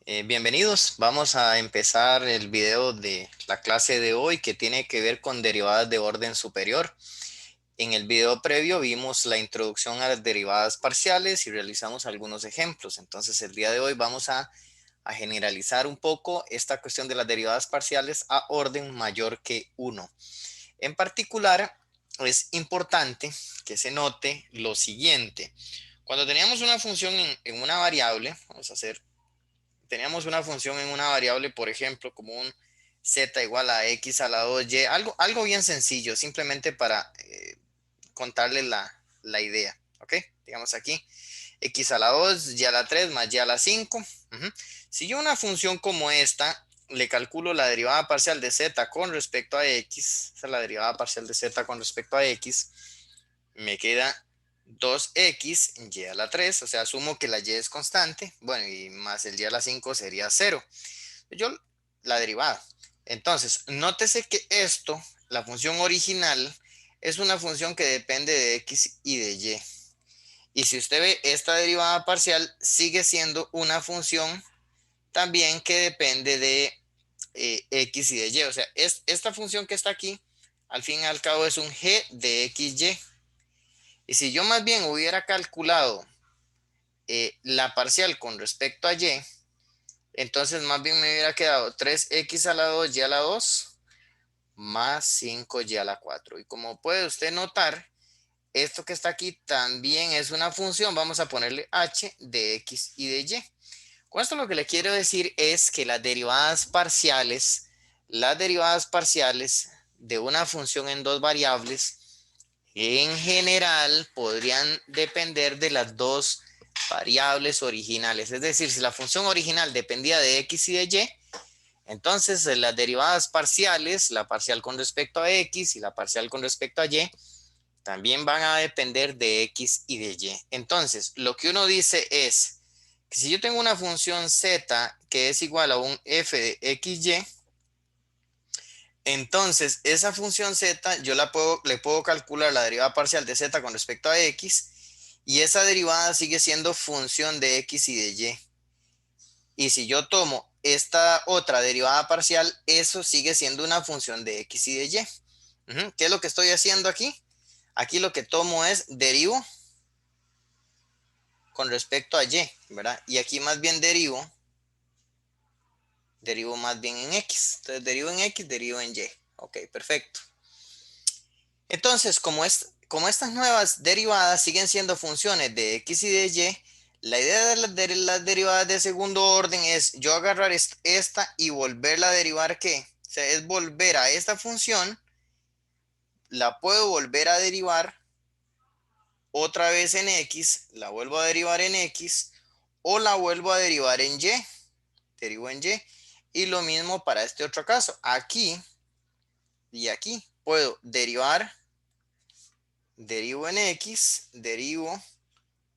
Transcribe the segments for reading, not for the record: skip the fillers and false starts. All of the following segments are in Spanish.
Bienvenidos, vamos a empezar el video de la clase de hoy que tiene que ver con derivadas de orden superior. En el video previo vimos la introducción a las derivadas parciales y realizamos algunos ejemplos. Entonces el día de hoy vamos a generalizar un poco esta cuestión de las derivadas parciales a orden mayor que 1. En particular, es importante que se note lo siguiente. Cuando teníamos una función en una variable, teníamos una función en una variable, por ejemplo, como un z igual a x a la 2y, algo bien sencillo, simplemente para contarle la idea, ¿ok? Digamos aquí, x a la 2, y a la 3 más y a la 5. Si yo una función como esta le calculo la derivada parcial de z con respecto a x, esa es la derivada parcial de z con respecto a x, me queda 2x y a la 3, o sea, asumo que la y es constante, bueno, y más el y a la 5 sería 0. Yo, la derivada. Entonces, nótese que esto, la función original, es una función que depende de x y de y. Y si usted ve, esta derivada parcial sigue siendo una función también que depende de x y de y. O sea, esta función que está aquí, al fin y al cabo, es un g de xy. Y si yo más bien hubiera calculado la parcial con respecto a y, entonces más bien me hubiera quedado 3x a la 2 y a la 2 más 5y a la 4. Y como puede usted notar, esto que está aquí también es una función, vamos a ponerle h de x y de y. Con esto lo que le quiero decir es que las derivadas parciales de una función en dos variables, en general podrían depender de las dos variables originales. Es decir, si la función original dependía de x y de y, entonces las derivadas parciales, la parcial con respecto a x y la parcial con respecto a y, también van a depender de x y de y. Entonces, lo que uno dice es que si yo tengo una función z que es igual a un f de xy, entonces esa función z yo le puedo calcular la derivada parcial de z con respecto a x, y esa derivada sigue siendo función de x y de y. Y si yo tomo esta otra derivada parcial, eso sigue siendo una función de x y de y. ¿Qué es lo que estoy haciendo aquí? Aquí lo que tomo es derivo con respecto a y, ¿verdad? Y aquí más bien derivo más bien en x. Entonces derivo en x, derivo en y. Ok, perfecto. Entonces, como estas nuevas derivadas siguen siendo funciones de x y de y, la idea de las derivadas de segundo orden es yo agarrar esta y volverla a derivar, ¿qué? O sea, es volver a esta función, la puedo volver a derivar otra vez en x, la vuelvo a derivar en x, o la vuelvo a derivar en y, derivo en y, y lo mismo para este otro caso. Aquí y aquí puedo derivo en x, derivo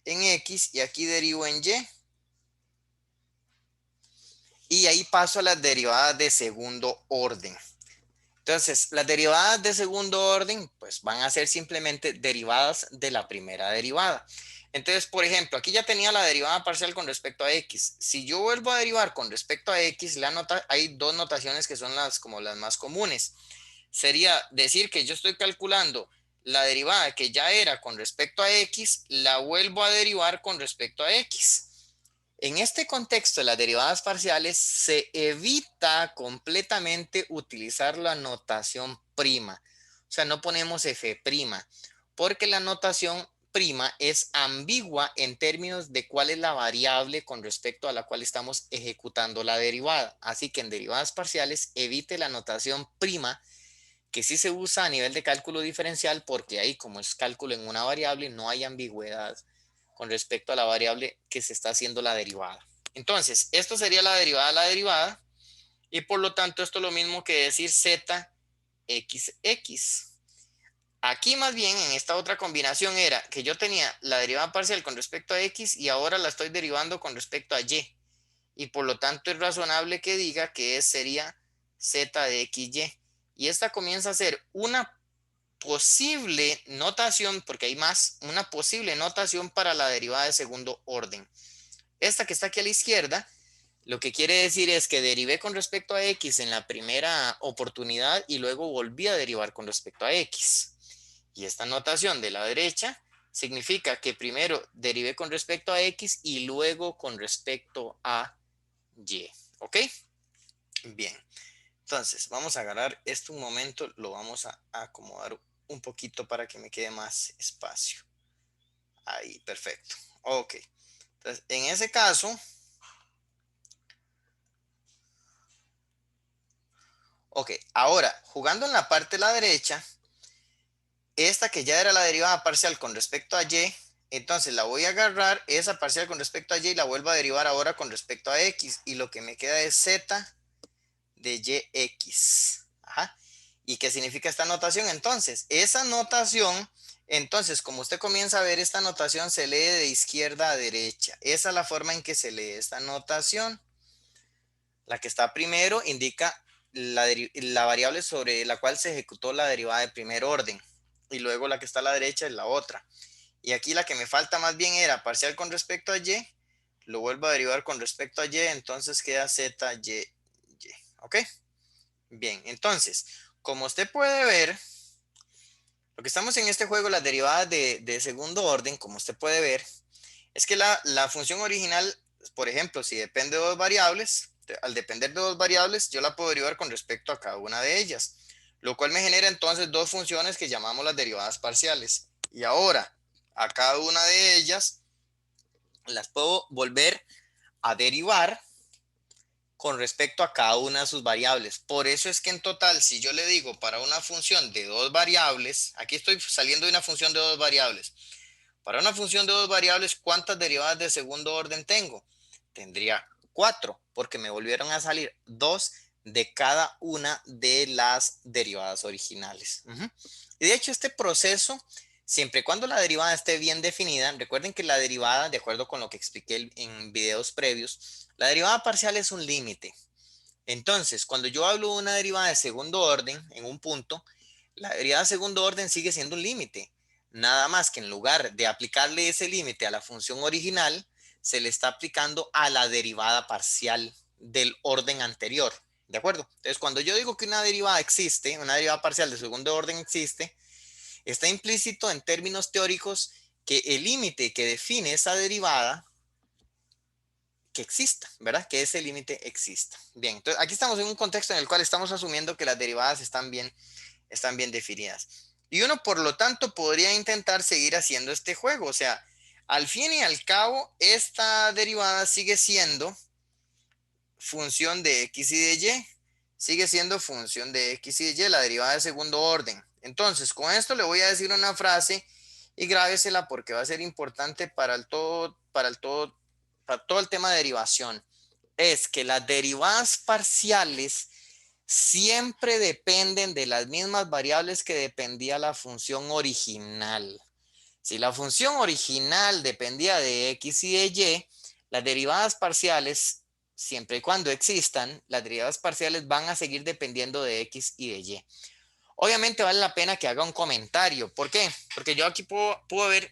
en x y aquí derivo en y. Y ahí paso a las derivadas de segundo orden. Entonces, las derivadas de segundo orden, pues van a ser simplemente derivadas de la primera derivada. Entonces, por ejemplo, aquí ya tenía la derivada parcial con respecto a x. Si yo vuelvo a derivar con respecto a x, hay dos notaciones que son como las más comunes. Sería decir que yo estoy calculando la derivada que ya era con respecto a x, la vuelvo a derivar con respecto a x. En este contexto de las derivadas parciales se evita completamente utilizar la notación prima. O sea, no ponemos f', porque la notación prima es ambigua en términos de cuál es la variable con respecto a la cual estamos ejecutando la derivada. Así que en derivadas parciales evite la notación prima, que sí se usa a nivel de cálculo diferencial, porque ahí, como es cálculo en una variable, no hay ambigüedad con respecto a la variable que se está haciendo la derivada. Entonces, esto sería la derivada de la derivada, y por lo tanto esto es lo mismo que decir z x. Aquí más bien en esta otra combinación era que yo tenía la derivada parcial con respecto a x y ahora la estoy derivando con respecto a y. Y por lo tanto es razonable que diga que sería z de xy. Y esta comienza a ser una posible notación, porque hay más, una posible notación para la derivada de segundo orden. Esta que está aquí a la izquierda Lo que quiere decir es que derivé con respecto a x en la primera oportunidad y luego volví a derivar con respecto a x. Y esta notación de la derecha significa que primero derivé con respecto a x y luego con respecto a y. ¿Ok? Bien. Entonces, vamos a agarrar esto un momento, lo vamos a acomodar un poquito para que me quede más espacio. Ahí, perfecto. Ok. Entonces, en ese caso, ok, ahora, jugando en la parte de la derecha, esta que ya era la derivada parcial con respecto a y, entonces la voy a agarrar, esa parcial con respecto a y, y la vuelvo a derivar ahora con respecto a x, y lo que me queda es z de yx. Ajá. ¿Y qué significa esta notación? Entonces, esa notación, entonces, como usted comienza a ver, esta notación se lee de izquierda a derecha. Esa es la forma en que se lee esta notación. La que está primero indica la variable sobre la cual se ejecutó la derivada de primer orden. Y luego la que está a la derecha es la otra. Y aquí la que me falta más bien era parcial con respecto a y. Lo vuelvo a derivar con respecto a y, entonces queda z, y. ¿Ok? Bien, entonces, como usted puede ver, lo que estamos en este juego, las derivadas de segundo orden, como usted puede ver, es que la función original, por ejemplo, si depende de dos variables, al depender de dos variables, yo la puedo derivar con respecto a cada una de ellas, lo cual me genera entonces dos funciones que llamamos las derivadas parciales. Y ahora, a cada una de ellas, las puedo volver a derivar con respecto a cada una de sus variables. Por eso es que en total, si yo le digo para una función de dos variables, aquí estoy saliendo de una función de dos variables. Para una función de dos variables, ¿cuántas derivadas de segundo orden tengo? Tendría 4, porque me volvieron a salir 2 de cada una de las derivadas originales. Y de hecho, este proceso, siempre y cuando la derivada esté bien definida, recuerden que la derivada, de acuerdo con lo que expliqué en videos previos, la derivada parcial es un límite. Entonces, cuando yo hablo de una derivada de segundo orden en un punto, la derivada de segundo orden sigue siendo un límite. Nada más que en lugar de aplicarle ese límite a la función original, se le está aplicando a la derivada parcial del orden anterior. ¿De acuerdo? Entonces, cuando yo digo que una derivada existe, una derivada parcial de segundo orden existe, está implícito en términos teóricos que el límite que define esa derivada que exista, ¿verdad? Que ese límite exista. Bien, entonces aquí estamos en un contexto en el cual estamos asumiendo que las derivadas están bien definidas. Y uno, por lo tanto, podría intentar seguir haciendo este juego. O sea, al fin y al cabo, esta derivada sigue siendo función de x y de y. Sigue siendo función de x y de y, la derivada de segundo orden. Entonces, con esto le voy a decir una frase y grábesela porque va a ser importante para todo el tema de derivación. Es que las derivadas parciales siempre dependen de las mismas variables que dependía la función original. Si la función original dependía de x y de y, las derivadas parciales, siempre y cuando existan, las derivadas parciales van a seguir dependiendo de x y de y. Obviamente vale la pena que haga un comentario. ¿Por qué? Porque yo aquí puedo ver,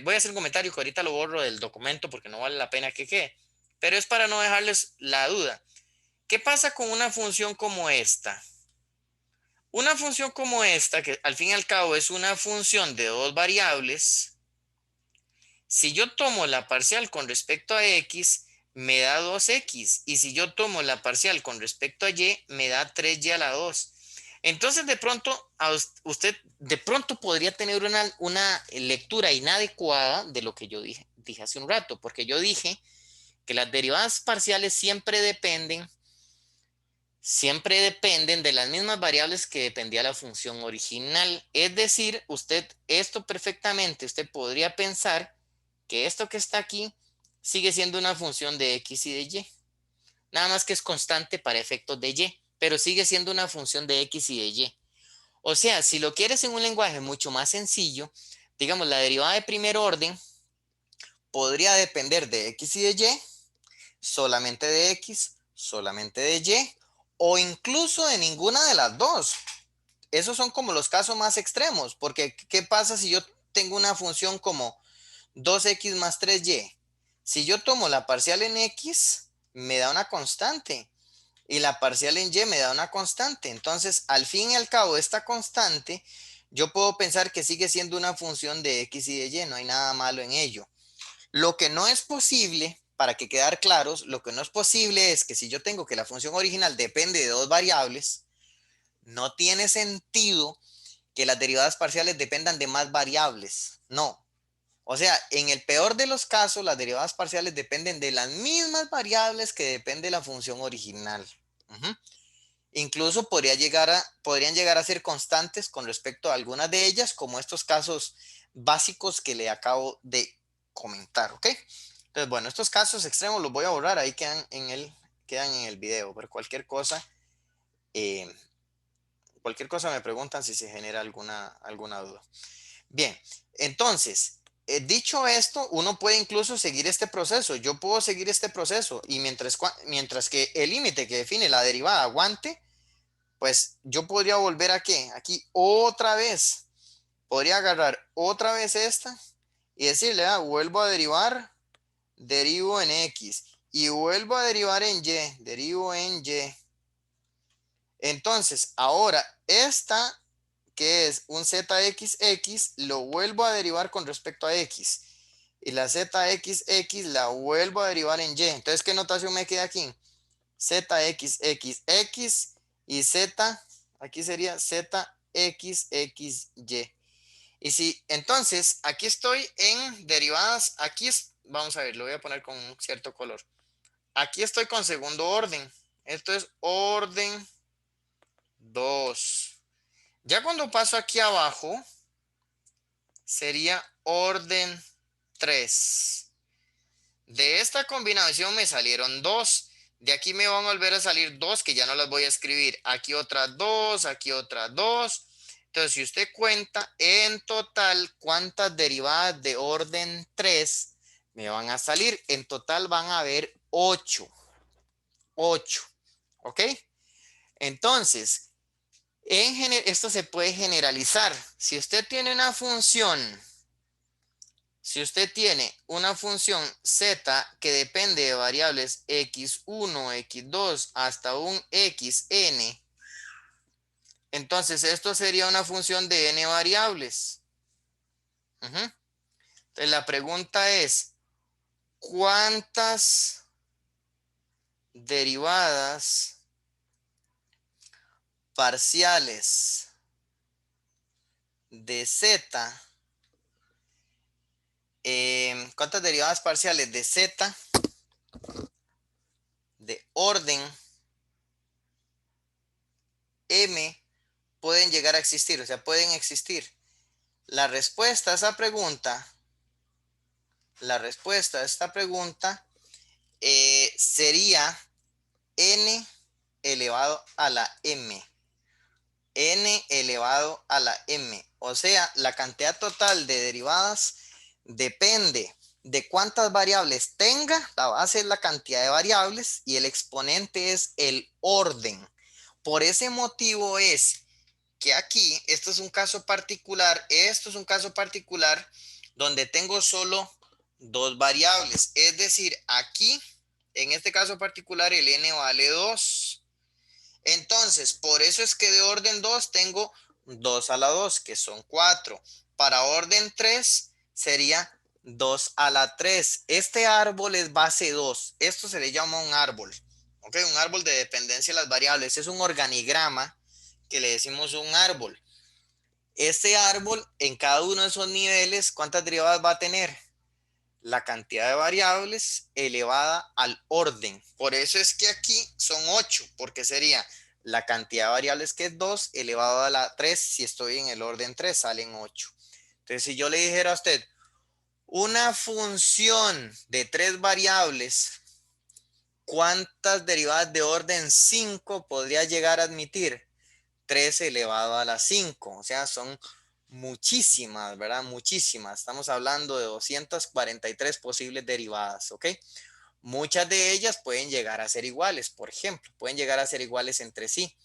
voy a hacer un comentario que ahorita lo borro del documento porque no vale la pena que quede. Pero es para no dejarles la duda. ¿Qué pasa con una función como esta? Una función como esta, que al fin y al cabo es una función de dos variables, si yo tomo la parcial con respecto a x, me da 2x. Y si yo tomo la parcial con respecto a y, me da 3y a la 2. Entonces, de pronto, usted de pronto podría tener una lectura inadecuada de lo que yo dije hace un rato, porque yo dije que las derivadas parciales siempre dependen de las mismas variables que dependía la función original. Es decir, esto perfectamente, usted podría pensar que esto que está aquí sigue siendo una función de x y de y. Nada más que es constante para efectos de y, pero sigue siendo una función de x y de y. O sea, si lo quieres en un lenguaje mucho más sencillo, digamos, la derivada de primer orden podría depender de x y de y, solamente de x, solamente de y, o incluso de ninguna de las dos. Esos son como los casos más extremos, porque ¿qué pasa si yo tengo una función como 2x más 3y? Si yo tomo la parcial en x, me da una constante y la parcial en y me da una constante. Entonces, al fin y al cabo, esta constante, yo puedo pensar que sigue siendo una función de x y de y, no hay nada malo en ello. Lo que no es posible, para que quedar claros, lo que no es posible es que si yo tengo que la función original depende de dos variables, no tiene sentido que las derivadas parciales dependan de más variables. No. O sea, en el peor de los casos, las derivadas parciales dependen de las mismas variables que depende de la función original. Ujú. Incluso podrían llegar a ser constantes con respecto a algunas de ellas, como estos casos básicos que le acabo de comentar, ¿ok? Entonces, bueno, estos casos extremos los voy a borrar, ahí quedan en el video, pero eh, cualquier cosa me preguntan si se genera alguna duda. Bien, entonces, dicho esto, uno puede incluso seguir este proceso. Yo puedo seguir este proceso y mientras que el límite que define la derivada aguante, pues yo podría volver a qué? Aquí otra vez. Podría agarrar otra vez esta y decirle, vuelvo a derivar, derivo en X. Y vuelvo a derivar en Y, derivo en Y. Entonces, ahora esta, que es un ZXX, lo vuelvo a derivar con respecto a X. Y la ZXX la vuelvo a derivar en Y. Entonces, ¿qué notación me queda aquí? ZXXX y Z, aquí sería ZXXY. Y si, entonces, aquí estoy en derivadas, vamos a ver, lo voy a poner con un cierto color. Aquí estoy con segundo orden. Esto es orden 2. Ya cuando paso aquí abajo, sería orden 3. De esta combinación me salieron 2. De aquí me van a volver a salir 2 que ya no las voy a escribir. Aquí otras 2, aquí otras 2. Entonces, si usted cuenta en total cuántas derivadas de orden 3 me van a salir, en total van a haber 8. 8. ¿Ok? Entonces, esto se puede generalizar. Si usted tiene una función z que depende de variables x1, x2 hasta un xn, entonces esto sería una función de n variables. Entonces la pregunta es, ¿cuántas derivadas parciales de z, cuántas derivadas parciales de z de orden m pueden llegar a existir? O sea, pueden existir. La respuesta a esta pregunta sería n elevado a la m. N elevado a la m. O sea, la cantidad total de derivadas depende de cuántas variables tenga. La base es la cantidad de variables y el exponente es el orden. Por ese motivo es que aquí, esto es un caso particular donde tengo solo dos variables. Es decir, aquí, en este caso particular, el n vale 2. Entonces, por eso es que de orden 2 tengo 2 a la 2, que son 4. Para orden 3 sería 2 a la 3. Este árbol es base 2. Esto se le llama un árbol. ¿Ok? Un árbol de dependencia de las variables. Es un organigrama que le decimos un árbol. Este árbol, en cada uno de esos niveles, ¿cuántas derivadas va a tener? La cantidad de variables elevada al orden. Por eso es que aquí son 8, porque sería la cantidad de variables que es 2 elevado a la 3. Si estoy en el orden 3, salen 8. Entonces, si yo le dijera a usted una función de 3 variables, ¿cuántas derivadas de orden 5 podría llegar a admitir? 3 elevado a la 5. O sea, son muchísimas, ¿verdad? Muchísimas. Estamos hablando de 243 posibles derivadas, ¿ok? Muchas de ellas pueden llegar a ser iguales, por ejemplo, pueden llegar a ser iguales entre sí,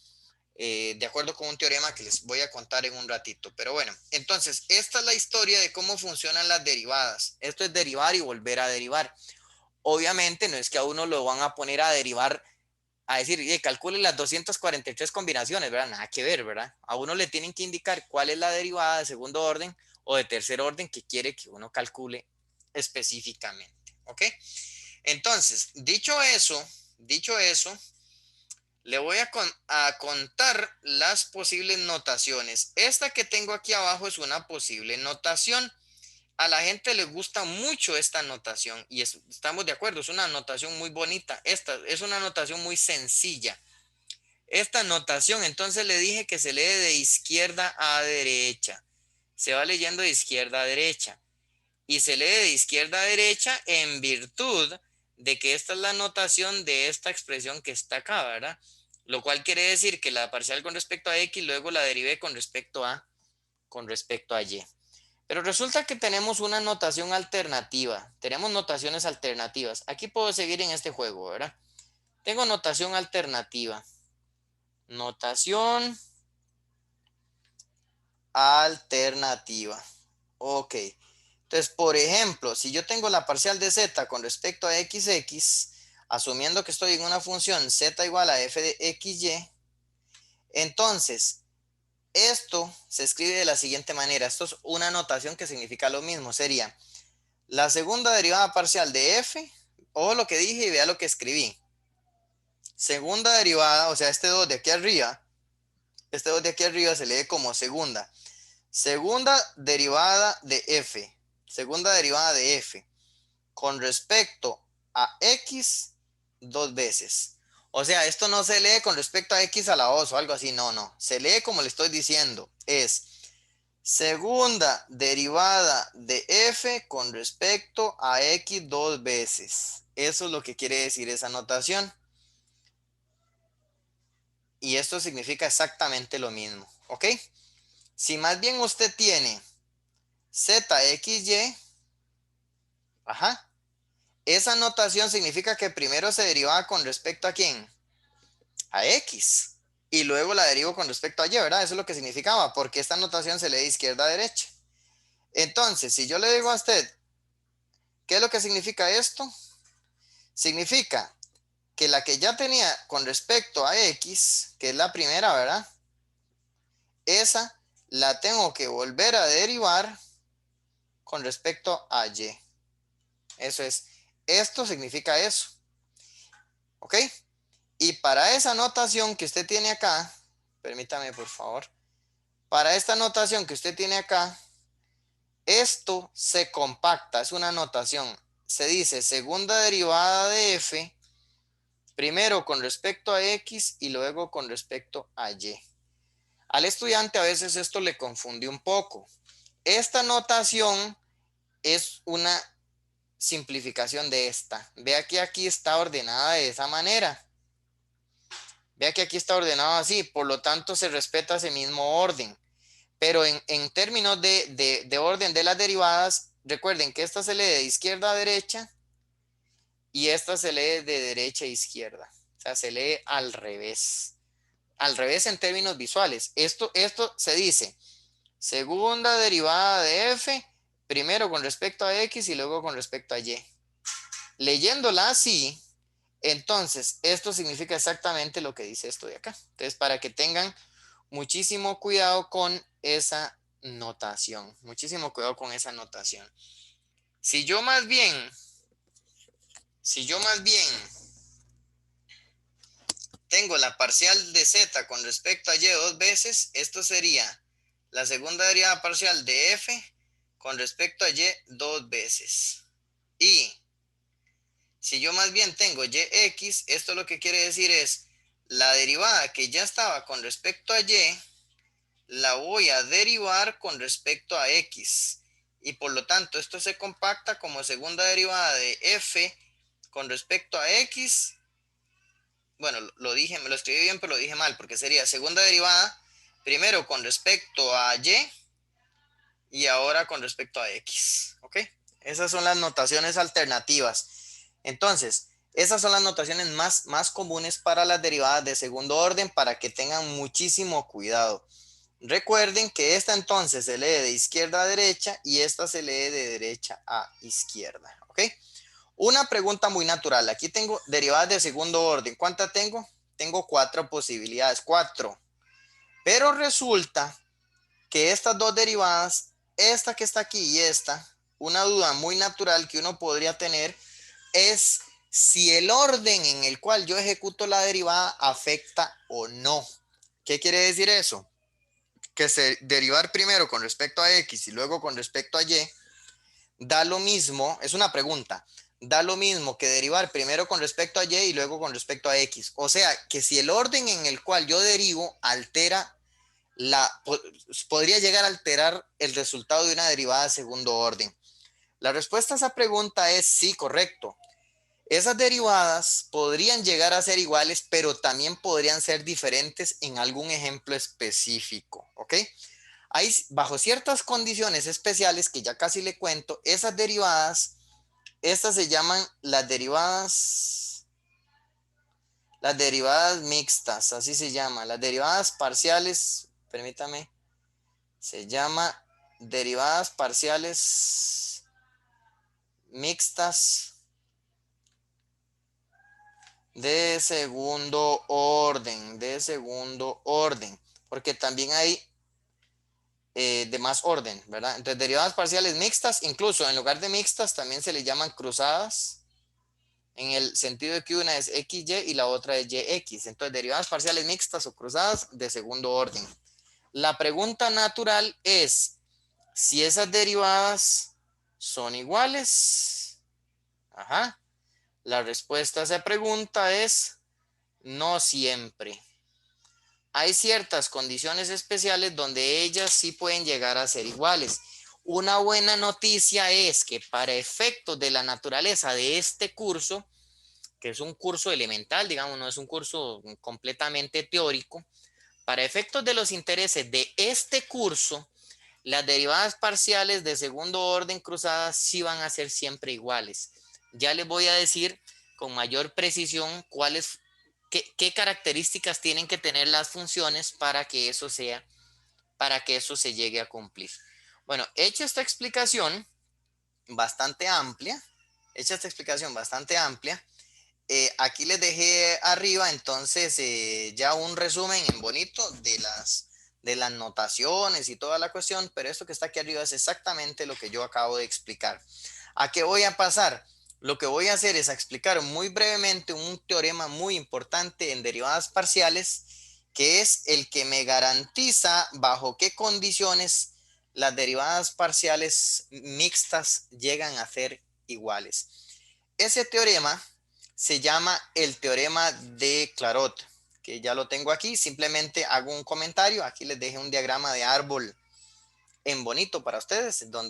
de acuerdo con un teorema que les voy a contar en un ratito. Pero bueno, entonces, esta es la historia de cómo funcionan las derivadas. Esto es derivar y volver a derivar. Obviamente no es que a uno lo van a poner a derivar, a decir, calcule las 243 combinaciones, ¿verdad? Nada que ver, ¿verdad? A uno le tienen que indicar cuál es la derivada de segundo orden o de tercer orden que quiere que uno calcule específicamente, ¿ok? Entonces, dicho eso, le voy a contar las posibles notaciones. Esta que tengo aquí abajo es una posible notación. A la gente le gusta mucho esta notación y estamos de acuerdo, es una notación muy bonita. Esta es una notación muy sencilla. Esta notación, entonces le dije que se lee de izquierda a derecha. Se va leyendo de izquierda a derecha. Y se lee de izquierda a derecha en virtud de que esta es la notación de esta expresión que está acá, ¿verdad? Lo cual quiere decir que la parcial con respecto a x, luego la derivé con respecto a y. Pero resulta que tenemos una notación alternativa. Tenemos notaciones alternativas. Aquí puedo seguir en este juego, ¿verdad? Tengo notación alternativa. Notación alternativa. Ok. Entonces, por ejemplo, si yo tengo la parcial de z con respecto a xx, asumiendo que estoy en una función z igual a f de xy, entonces esto se escribe de la siguiente manera. Esto es una notación que significa lo mismo. Sería la segunda derivada parcial de f, o lo que dije y vea lo que escribí. Segunda derivada, o sea, este 2 de aquí arriba, este 2 de aquí arriba se lee como segunda. Segunda derivada de f. Segunda derivada de f con respecto a x dos veces. O sea, esto no se lee con respecto a x a la 2 o algo así. No, no. Se lee como le estoy diciendo. Es segunda derivada de f con respecto a x dos veces. Eso es lo que quiere decir esa notación. Y esto significa exactamente lo mismo. ¿Ok? Si más bien usted tiene zxy, ajá, esa notación significa que primero se derivaba con respecto a quién? A x. Y luego la derivo con respecto a y, ¿verdad? Eso es lo que significaba, porque esta notación se lee de izquierda a derecha. Entonces, si yo le digo a usted, ¿qué es lo que significa esto? Significa que la que ya tenía con respecto a x, que es la primera, ¿verdad? Esa la tengo que volver a derivar con respecto a y. Eso es, esto significa eso. ¿Ok? Y para esa notación que usted tiene acá, permítame por favor, para esta notación que usted tiene acá, esto se compacta, es una notación. Se dice segunda derivada de f, primero con respecto a x y luego con respecto a y. Al estudiante a veces esto le confunde un poco. Esta notación es una simplificación de esta. Vea que aquí está ordenada de esa manera. Vea que aquí está ordenado así, por lo tanto se respeta ese mismo orden. Pero en términos de orden de las derivadas, recuerden que esta se lee de izquierda a derecha y esta se lee de derecha a izquierda. O sea, se lee al revés. Al revés en términos visuales. Esto se dice segunda derivada de f, primero con respecto a x y luego con respecto a y. Leyéndola así, entonces esto significa exactamente lo que dice esto de acá. Entonces, para que tengan muchísimo cuidado con esa notación. Muchísimo cuidado con esa notación. Si yo más bien tengo la parcial de z con respecto a y dos veces, esto sería la segunda derivada parcial de f con respecto a y dos veces. Y si yo más bien tengo yx, esto lo que quiere decir es la derivada que ya estaba con respecto a y, la voy a derivar con respecto a x. Y por lo tanto, esto se compacta como segunda derivada de f con respecto a x. Bueno, lo dije, me lo escribí bien, pero lo dije mal, porque sería segunda derivada primero con respecto a y ahora con respecto a x. ¿Ok? Esas son las notaciones alternativas. Entonces, esas son las notaciones más comunes para las derivadas de segundo orden para que tengan muchísimo cuidado. Recuerden que esta entonces se lee de izquierda a derecha y esta se lee de derecha a izquierda. ¿Ok? Una pregunta muy natural. Aquí tengo derivadas de segundo orden. ¿Cuántas tengo? Tengo 4 posibilidades, 4. Pero resulta que estas dos derivadas, esta que está aquí y esta, una duda muy natural que uno podría tener es si el orden en el cual yo ejecuto la derivada afecta o no. ¿Qué quiere decir eso? Que derivar primero con respecto a x y luego con respecto a y da lo mismo, es una pregunta, da lo mismo que derivar primero con respecto a y luego con respecto a x. O sea, que si el orden en el cual yo derivo altera podría llegar a alterar el resultado de una derivada de segundo orden. La respuesta a esa pregunta es sí, correcto. Esas derivadas podrían llegar a ser iguales, pero también podrían ser diferentes en algún ejemplo específico, ¿ok? Hay, bajo ciertas condiciones especiales que ya casi le cuento, esas derivadas, estas se llaman las derivadas mixtas, así se llama. Las derivadas parciales, permítame, se llama derivadas parciales mixtas de segundo orden, porque también hay de más orden, ¿verdad? Entonces, derivadas parciales mixtas, incluso en lugar de mixtas, también se le llaman cruzadas, en el sentido de que una es XY y la otra es YX. Entonces, derivadas parciales mixtas o cruzadas de segundo orden. La pregunta natural es si esas derivadas son iguales. Ajá. La respuesta a esa pregunta es no siempre. Hay ciertas condiciones especiales donde ellas sí pueden llegar a ser iguales. Una buena noticia es que para efectos de la naturaleza de este curso, que es un curso elemental, digamos, no es un curso completamente teórico, para efectos de los intereses de este curso, las derivadas parciales de segundo orden cruzadas sí van a ser siempre iguales. Ya les voy a decir con mayor precisión qué características tienen que tener las funciones para que eso se llegue a cumplir. Bueno, hecha esta explicación bastante amplia, aquí les dejé arriba entonces ya un resumen en bonito de las notaciones y toda la cuestión, pero esto que está aquí arriba es exactamente lo que yo acabo de explicar. ¿A qué voy a pasar? Lo que voy a hacer es explicar muy brevemente un teorema muy importante en derivadas parciales, que es el que me garantiza bajo qué condiciones las derivadas parciales mixtas llegan a ser iguales. Ese teorema se llama el teorema de Clairaut, que ya lo tengo aquí. Simplemente hago un comentario. Aquí les dejé un diagrama de árbol en bonito para ustedes, un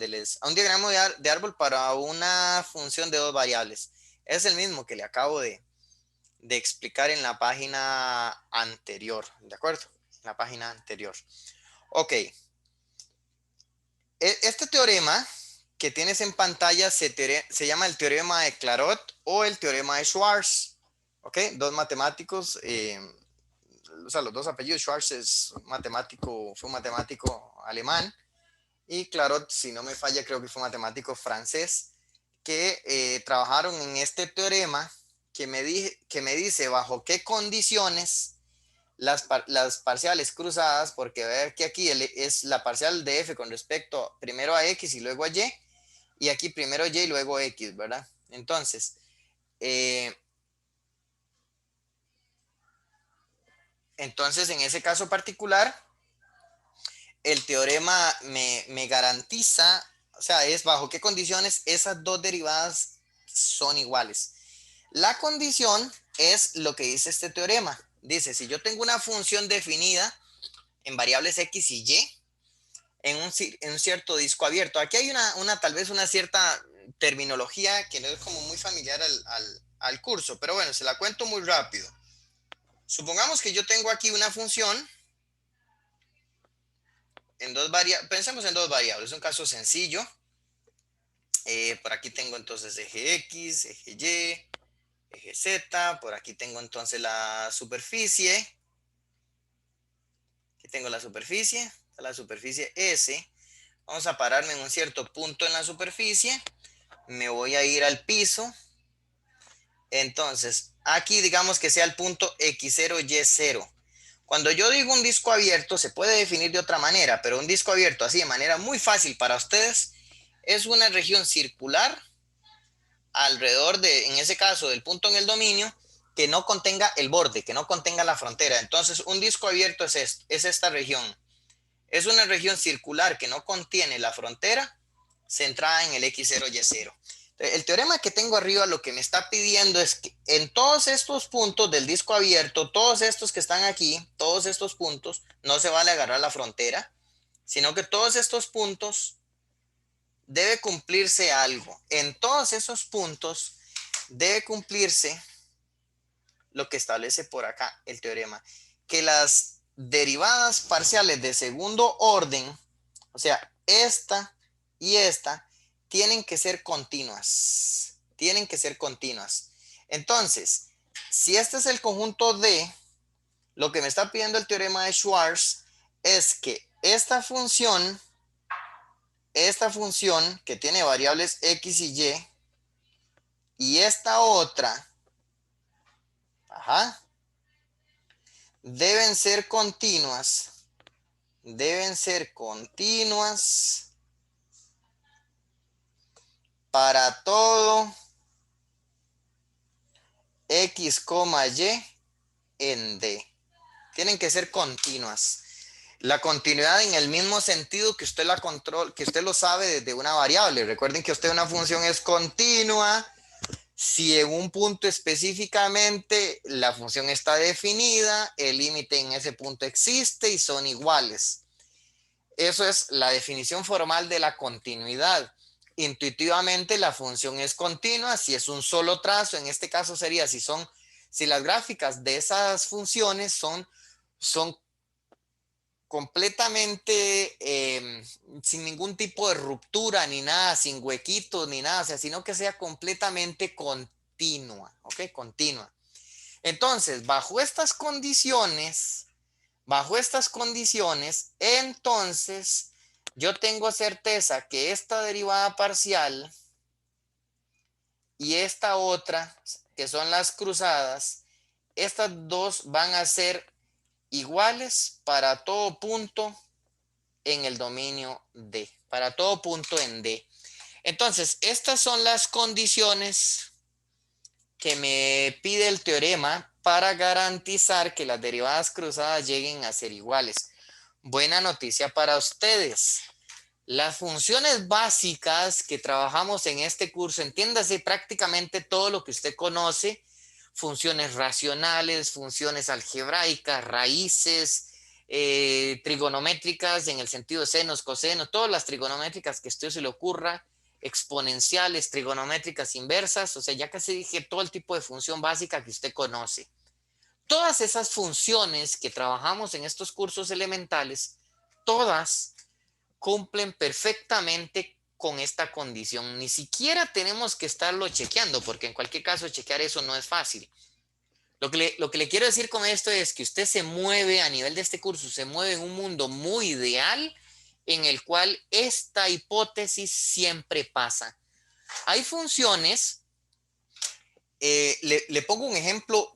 diagrama de árbol para una función de dos variables. Es el mismo que le acabo de explicar en la página anterior, ¿de acuerdo? En la página anterior. Ok. Este teorema que tienes en pantalla se llama el teorema de Clairaut o el teorema de Schwarz. ¿Ok? Dos matemáticos, o sea, los dos apellidos. Schwarz es matemático, fue un matemático alemán, y Clairaut, si no me falla, creo que fue un matemático francés, que trabajaron en este teorema que me dice bajo qué condiciones las parciales cruzadas, porque ver que aquí es la parcial de f con respecto primero a x y luego a y aquí primero y luego x, ¿verdad? Eh, entonces, en ese caso particular, el teorema me garantiza, o sea, es bajo qué condiciones esas dos derivadas son iguales. La condición es lo que dice este teorema. Dice, si yo tengo una función definida en variables x y y, en un cierto disco abierto. Aquí hay tal vez una cierta terminología que no es como muy familiar al curso, pero bueno, se la cuento muy rápido. Supongamos que yo tengo aquí una función en dos variables, pensemos en dos variables, es un caso sencillo. Por aquí tengo entonces eje X, eje Y, eje Z, por aquí tengo entonces la superficie, aquí tengo la superficie S, vamos a pararme en un cierto punto en la superficie, me voy a ir al piso, Entonces, aquí digamos que sea el punto X0, Y0. Cuando yo digo un disco abierto, se puede definir de otra manera, pero un disco abierto así de manera muy fácil para ustedes es una región circular alrededor de, en ese caso, del punto en el dominio, que no contenga el borde, que no contenga la frontera. Entonces, un disco abierto es esta región. Es una región circular que no contiene la frontera centrada en el X0, Y0. El teorema que tengo arriba lo que me está pidiendo es que en todos estos puntos del disco abierto, todos estos que están aquí, todos estos puntos, no se vale agarrar la frontera, sino que todos estos puntos debe cumplirse algo. En todos esos puntos debe cumplirse lo que establece por acá el teorema, que las derivadas parciales de segundo orden, o sea, esta y esta, tienen que ser continuas. Tienen que ser continuas. Entonces, si este es el conjunto D, lo que me está pidiendo el teorema de Schwarz es que esta función que tiene variables X y esta otra, ajá, deben ser continuas, deben ser continuas para todo X, Y en D. Tienen que ser continuas. La continuidad en el mismo sentido que usted la controla, que usted lo sabe desde una variable. Recuerden que usted una función es continua si en un punto específicamente la función está definida, el límite en ese punto existe y son iguales. Eso es la definición formal de la continuidad. Intuitivamente la función es continua si es un solo trazo. En este caso sería si las gráficas de esas funciones son completamente sin ningún tipo de ruptura ni nada, sin huequitos ni nada, o sea, sino que sea completamente continua, ¿ok? Continua. Entonces, bajo estas condiciones, entonces yo tengo certeza que esta derivada parcial y esta otra, que son las cruzadas, estas dos van a ser iguales para todo punto en el dominio D, para todo punto en D. Entonces, estas son las condiciones que me pide el teorema para garantizar que las derivadas cruzadas lleguen a ser iguales. Buena noticia para ustedes. Las funciones básicas que trabajamos en este curso, entiéndase prácticamente todo lo que usted conoce, funciones racionales, funciones algebraicas, raíces, trigonométricas en el sentido de senos, cosenos, todas las trigonométricas que a usted se le ocurra, exponenciales, trigonométricas inversas, o sea, ya casi dije todo el tipo de función básica que usted conoce. Todas esas funciones que trabajamos en estos cursos elementales, todas cumplen perfectamente con esta condición. Ni siquiera tenemos que estarlo chequeando, porque en cualquier caso chequear eso no es fácil. Lo que le quiero decir con esto es que usted se mueve a nivel de este curso, se mueve en un mundo muy ideal en el cual esta hipótesis siempre pasa. Hay funciones, le pongo un ejemplo,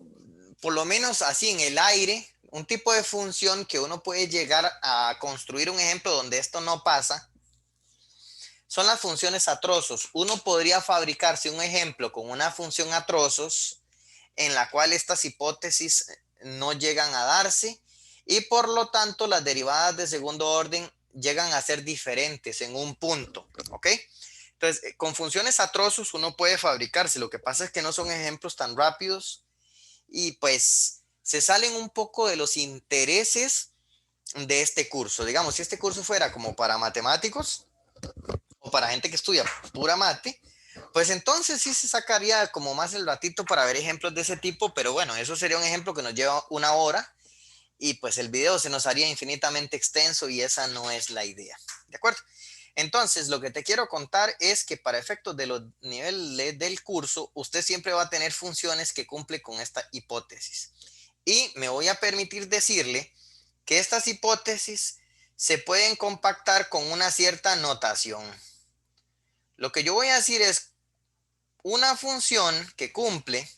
por lo menos así en el aire, un tipo de función que uno puede llegar a construir un ejemplo donde esto no pasa, son las funciones a trozos. Uno podría fabricarse un ejemplo con una función a trozos en la cual estas hipótesis no llegan a darse y por lo tanto las derivadas de segundo orden llegan a ser diferentes en un punto, ¿ok? Entonces, con funciones a trozos uno puede fabricarse, lo que pasa es que no son ejemplos tan rápidos y pues se salen un poco de los intereses de este curso. Digamos, si este curso fuera como para matemáticos o para gente que estudia pura mate, pues entonces sí se sacaría como más el ratito para ver ejemplos de ese tipo, pero bueno, eso sería un ejemplo que nos lleva una hora y pues el video se nos haría infinitamente extenso y esa no es la idea. ¿De acuerdo? Entonces, lo que te quiero contar es que para efectos de los niveles del curso, usted siempre va a tener funciones que cumplen con esta hipótesis. Y me voy a permitir decirle que estas hipótesis se pueden compactar con una cierta notación. Lo que yo voy a decir es una función que cumple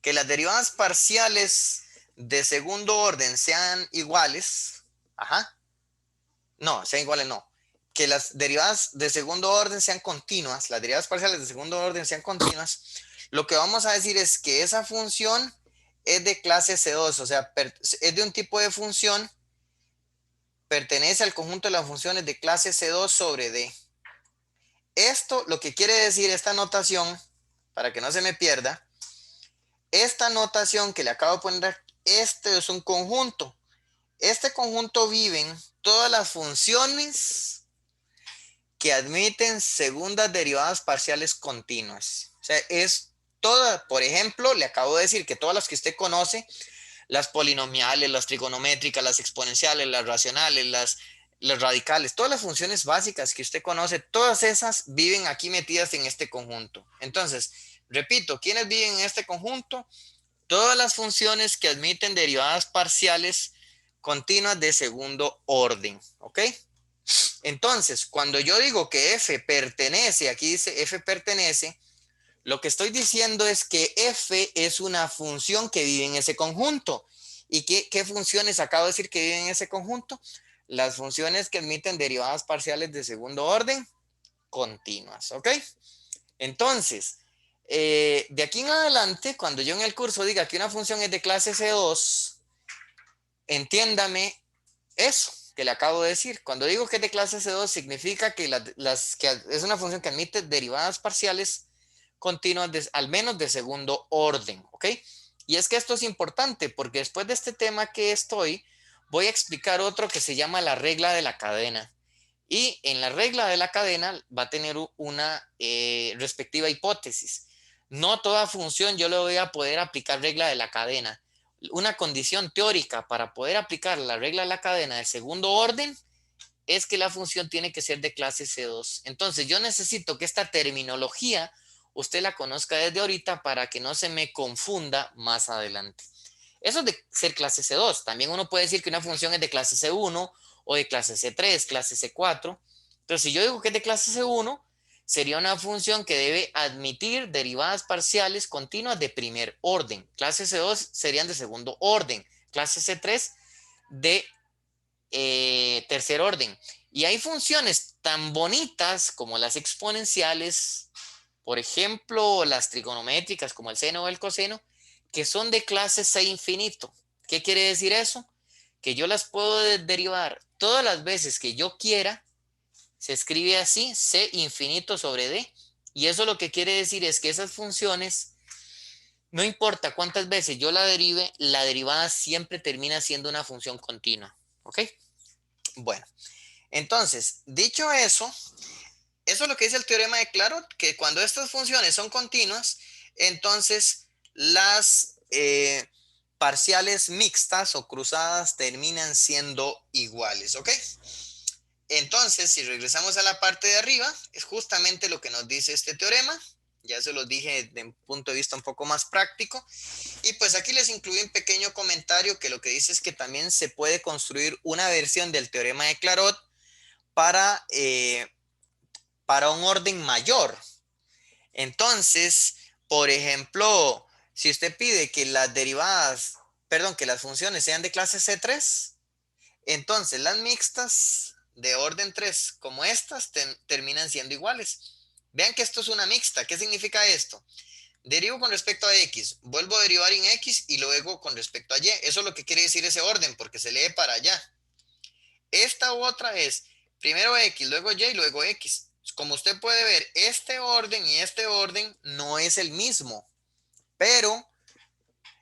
que las derivadas parciales de segundo orden sean iguales, ajá, no, sean iguales no, que las derivadas de segundo orden sean continuas, las derivadas parciales de segundo orden sean continuas, lo que vamos a decir es que esa función es de clase C2, o sea, es de un tipo de función, pertenece al conjunto de las funciones de clase C2 sobre D. Esto lo que quiere decir esta notación, para que no se me pierda, esta notación que le acabo de poner, este es un conjunto. Este conjunto viven todas las funciones que admiten segundas derivadas parciales continuas. O sea, es toda, por ejemplo, le acabo de decir que todas las que usted conoce, las polinomiales, las trigonométricas, las exponenciales, las racionales, las radicales, todas las funciones básicas que usted conoce, todas esas viven aquí metidas en este conjunto. Entonces, repito, ¿quiénes viven en este conjunto? Todas las funciones que admiten derivadas parciales continuas de segundo orden, ¿ok? Entonces, cuando yo digo que f pertenece, aquí dice f pertenece, lo que estoy diciendo es que f es una función que vive en ese conjunto. ¿Y qué funciones acabo de decir que viven en ese conjunto? Las funciones que admiten derivadas parciales de segundo orden continuas, ¿ok? Entonces, de aquí en adelante, cuando yo en el curso diga que una función es de clase C2, entiéndame eso que le acabo de decir. Cuando digo que es de clase C2, significa que, que es una función que admite derivadas parciales continuas al menos de segundo orden, ¿ok? Y es que esto es importante porque después de este tema que estoy, voy a explicar otro que se llama la regla de la cadena. Y en la regla de la cadena va a tener una respectiva hipótesis. No toda función yo le voy a poder aplicar regla de la cadena. Una condición teórica para poder aplicar la regla de la cadena de segundo orden es que la función tiene que ser de clase C2. Entonces yo necesito que esta terminología usted la conozca desde ahorita para que no se me confunda más adelante. Eso es de ser clase C2. También uno puede decir que una función es de clase C1 o de clase C3, clase C4. Pero si yo digo que es de clase C1, sería una función que debe admitir derivadas parciales continuas de primer orden. Clase C2 serían de segundo orden. Clase C3 de tercer orden. Y hay funciones tan bonitas como las exponenciales, por ejemplo, las trigonométricas como el seno o el coseno, que son de clase C infinito. ¿Qué quiere decir eso? Que yo las puedo derivar todas las veces que yo quiera. Se escribe así, C infinito sobre D. Y eso lo que quiere decir es que esas funciones, no importa cuántas veces yo la derive, la derivada siempre termina siendo una función continua. ¿Ok? Bueno, entonces, dicho eso, eso es lo que dice el teorema de Clairaut, que cuando estas funciones son continuas, entonces las parciales mixtas o cruzadas terminan siendo iguales, ¿ok? Entonces, si regresamos a la parte de arriba, es justamente lo que nos dice este teorema. Ya se los dije desde un punto de vista un poco más práctico. Y pues aquí les incluí un pequeño comentario que lo que dice es que también se puede construir una versión del teorema de Clairaut para, para un orden mayor. Entonces, por ejemplo, si usted pide que las derivadas, perdón, que las funciones sean de clase C3, entonces las mixtas de orden 3 como estas terminan siendo iguales. Vean que esto es una mixta. ¿Qué significa esto? Derivo con respecto a X, vuelvo a derivar en X y luego con respecto a Y. Eso es lo que quiere decir ese orden, porque se lee para allá. Esta otra es primero X, luego Y y luego X. Como usted puede ver, este orden y este orden no es el mismo, pero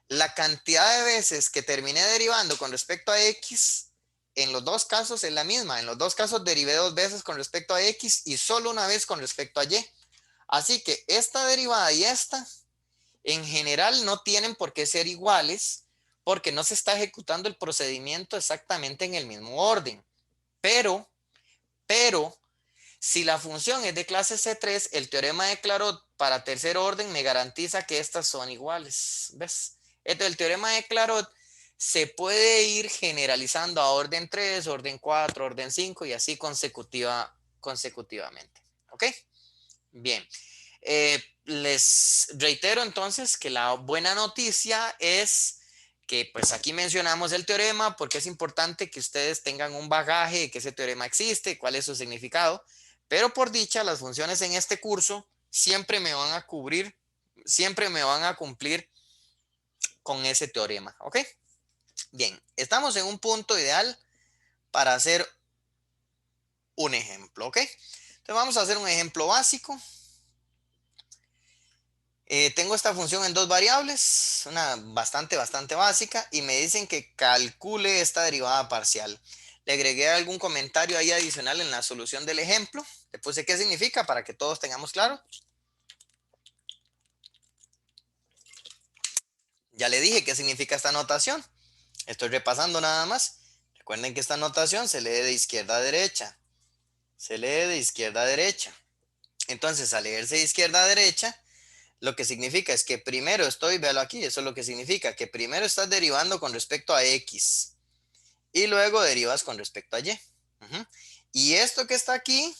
la cantidad de veces que terminé derivando con respecto a X, en los dos casos es la misma. En los dos casos derivé dos veces con respecto a X y solo una vez con respecto a Y. Así que esta derivada y esta, en general, no tienen por qué ser iguales porque no se está ejecutando el procedimiento exactamente en el mismo orden. Pero si la función es de clase C3, el teorema de Clairaut para tercer orden me garantiza que estas son iguales. ¿Ves? Entonces, el teorema de Clairaut se puede ir generalizando a orden 3, orden 4, orden 5 y así consecutivamente. ¿Ok? Bien. Les reitero entonces que la buena noticia es que pues aquí mencionamos el teorema porque es importante que ustedes tengan un bagaje de que ese teorema existe, cuál es su significado, pero por dicha las funciones en este curso siempre me van a cubrir, siempre me van a cumplir con ese teorema, ¿ok? Bien, estamos en un punto ideal para hacer un ejemplo, ¿ok? Entonces vamos a hacer un ejemplo básico. Tengo esta función en dos variables, una bastante básica, y me dicen que calcule esta derivada parcial. Le agregué algún comentario ahí adicional en la solución del ejemplo. Le puse qué significa para que todos tengamos claro. Ya le dije qué significa esta notación. Estoy repasando nada más. Recuerden que esta notación se lee de izquierda a derecha. Se lee de izquierda a derecha. Entonces, al leerse de izquierda a derecha, lo que significa es que primero estoy, véalo aquí, eso es lo que significa, que primero estás derivando con respecto a X y luego derivas con respecto a Y. Y esto que está aquí,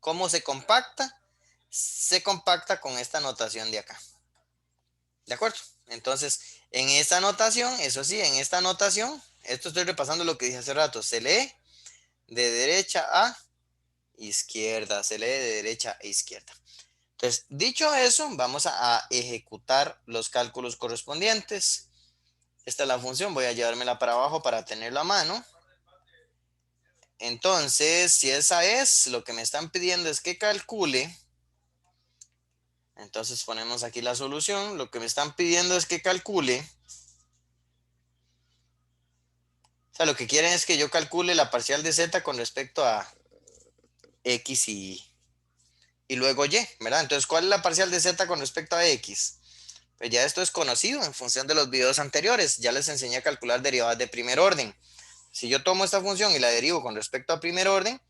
¿cómo se compacta? Se compacta con esta notación de acá. ¿De acuerdo? Entonces, en esta notación, eso sí, en esta notación, esto estoy repasando lo que dije hace rato, se lee de derecha a izquierda, se lee de derecha a izquierda. Entonces, dicho eso, vamos a ejecutar los cálculos correspondientes. Esta es la función, voy a llevármela para abajo para tenerla a mano. Entonces, si esa es, lo que me están pidiendo es que calcule. Entonces ponemos aquí la solución. Lo que me están pidiendo es que calcule. O sea, lo que quieren es que yo calcule la parcial de z con respecto a x y luego y, ¿verdad? Entonces, ¿cuál es la parcial de z con respecto a x? Pues ya esto es conocido en función de los videos anteriores. Ya les enseñé a calcular derivadas de primer orden. Si yo tomo esta función y la derivo con respecto a primer orden,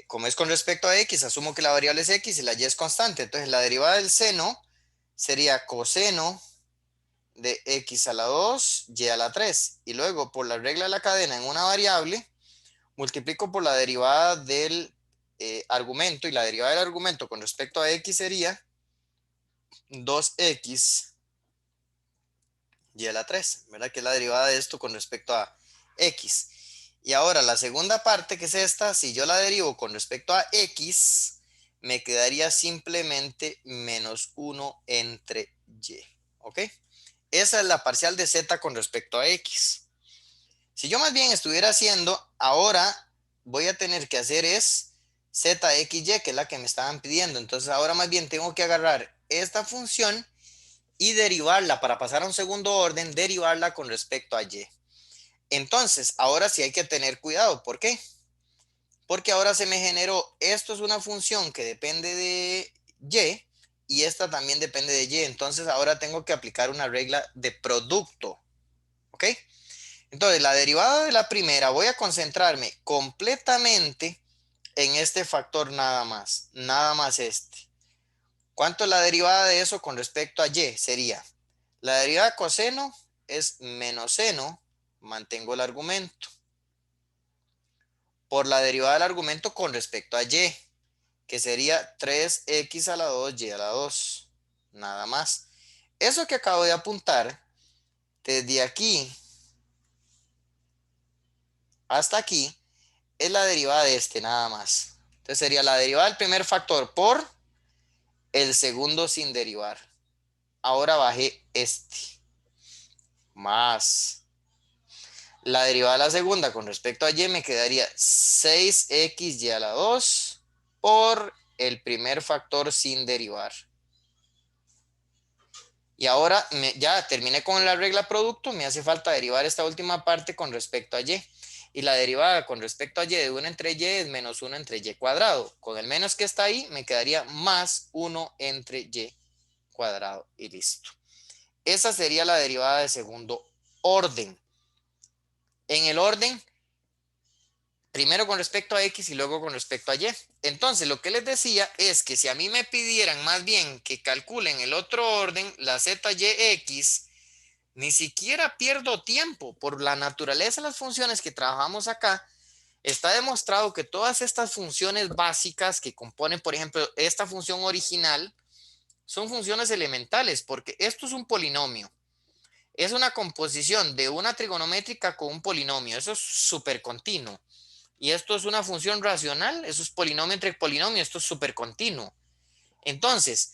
como es con respecto a x, asumo que la variable es x y la y es constante. Entonces la derivada del seno sería coseno de x a la 2, y a la 3. Y luego por la regla de la cadena en una variable, multiplico por la derivada del argumento. Y la derivada del argumento con respecto a x sería 2x y a la 3, ¿verdad? Que es la derivada de esto con respecto a x. Y ahora la segunda parte, que es esta, si yo la derivo con respecto a x, me quedaría simplemente menos 1 entre y. ¿Ok? Esa es la parcial de z con respecto a x. Si yo más bien estuviera haciendo, ahora voy a tener que hacer es zxy, que es la que me estaban pidiendo. Entonces ahora más bien tengo que agarrar esta función y derivarla para pasar a un segundo orden, derivarla con respecto a y. Entonces, ahora sí hay que tener cuidado. ¿Por qué? Porque ahora se me generó, esto es una función que depende de y esta también depende de y. Entonces, ahora tengo que aplicar una regla de producto. ¿Ok? Entonces, la derivada de la primera, voy a concentrarme completamente en este factor nada más este. ¿Cuánto es la derivada de eso con respecto a y? Sería, la derivada de coseno es menos seno, mantengo el argumento, por la derivada del argumento con respecto a y, que sería 3x a la 2, y a la 2, nada más. Eso que acabo de apuntar, desde aquí hasta aquí, es la derivada de este, nada más. Entonces sería la derivada del primer factor por el segundo sin derivar. Ahora bajé este, más la derivada de la segunda con respecto a y me quedaría 6x y a la 2 por el primer factor sin derivar. Y ahora ya terminé con la regla producto, me hace falta derivar esta última parte con respecto a y. Y la derivada con respecto a y de 1 entre y es menos 1 entre y cuadrado. Con el menos que está ahí me quedaría más 1 entre y cuadrado y listo. Esa sería la derivada de segundo orden. En el orden, primero con respecto a x y luego con respecto a y. Entonces, lo que les decía es que si a mí me pidieran más bien que calculen el otro orden, la ZYX, ni siquiera pierdo tiempo por la naturaleza de las funciones que trabajamos acá. Está demostrado que todas estas funciones básicas que componen, por ejemplo, esta función original, son funciones elementales, porque esto es un polinomio. Es una composición de una trigonométrica con un polinomio. Eso es súper continuo. Y esto es una función racional. Eso es polinomio entre polinomio. Esto es súper continuo. Entonces,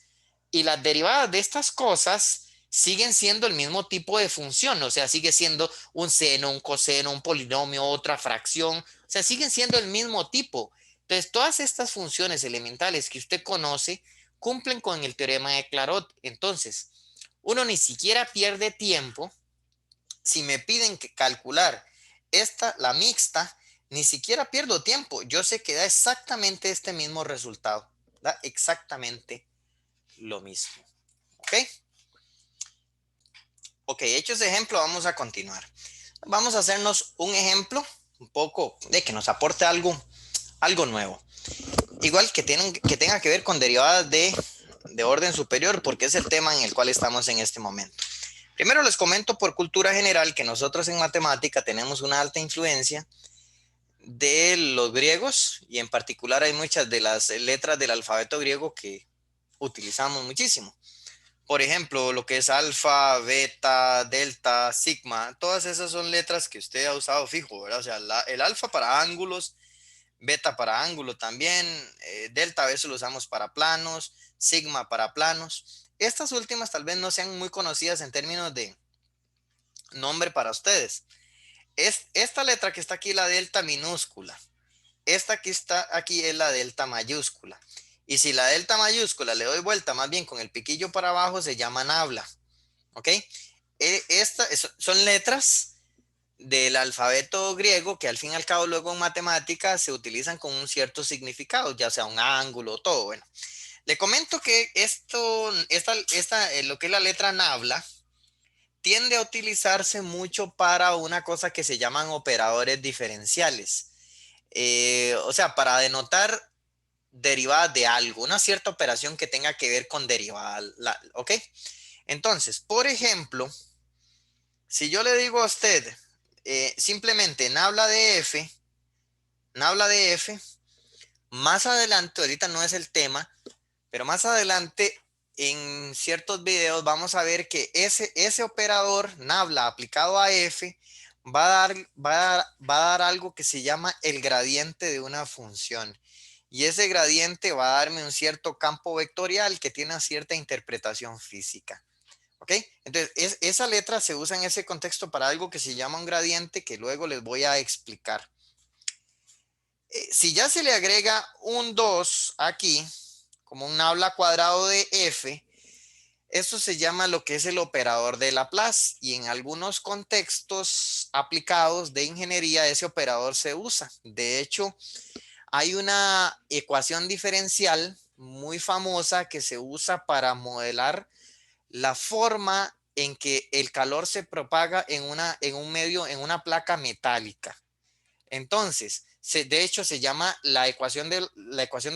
y las derivadas de estas cosas siguen siendo el mismo tipo de función. O sea, sigue siendo un seno, un coseno, un polinomio, otra fracción. O sea, siguen siendo el mismo tipo. Entonces, todas estas funciones elementales que usted conoce cumplen con el teorema de Clairaut. Entonces, uno ni siquiera pierde tiempo si me piden que calcular esta, la mixta, ni siquiera pierdo tiempo. Yo sé que da exactamente este mismo resultado. Da exactamente lo mismo. ¿Ok? Ok, hecho ese ejemplo, vamos a continuar. Vamos a hacernos un ejemplo un poco de que nos aporte algo nuevo. Igual que tenga que ver con derivadas de orden superior, porque es el tema en el cual estamos en este momento. Primero les comento por cultura general que nosotros en matemática tenemos una alta influencia de los griegos y en particular hay muchas de las letras del alfabeto griego que utilizamos muchísimo. Por ejemplo, lo que es alfa, beta, delta, sigma, todas esas son letras que usted ha usado fijo, ¿verdad? O sea, el alfa para ángulos, beta para ángulo también, delta a veces lo usamos para planos, sigma para planos. Estas últimas tal vez no sean muy conocidas en términos de nombre para ustedes. Esta letra que está aquí, la delta minúscula. Esta que está aquí es la delta mayúscula. Y si la delta mayúscula le doy vuelta más bien con el piquillo para abajo, se llama nabla. ¿Ok? Estas son letras del alfabeto griego que al fin y al cabo luego en matemáticas se utilizan con un cierto significado, ya sea un ángulo, todo. Bueno, le comento que lo que es la letra nabla, tiende a utilizarse mucho para una cosa que se llaman operadores diferenciales. O sea, para denotar derivadas de algo, una cierta operación que tenga que ver con derivadas, ¿ok? Entonces, por ejemplo, si yo le digo a usted simplemente nabla de F, más adelante, ahorita no es el tema, pero más adelante en ciertos videos vamos a ver que ese operador nabla aplicado a F va a dar algo que se llama el gradiente de una función. Y ese gradiente va a darme un cierto campo vectorial que tiene una cierta interpretación física. ¿Ok? Entonces, esa letra se usa en ese contexto para algo que se llama un gradiente que luego les voy a explicar. Si ya se le agrega un 2 aquí, como un nabla cuadrado de F, eso se llama lo que es el operador de Laplace y en algunos contextos aplicados de ingeniería ese operador se usa. De hecho, hay una ecuación diferencial muy famosa que se usa para modelar la forma en que el calor se propaga en un medio, en una placa metálica. Entonces, de hecho, se llama la ecuación de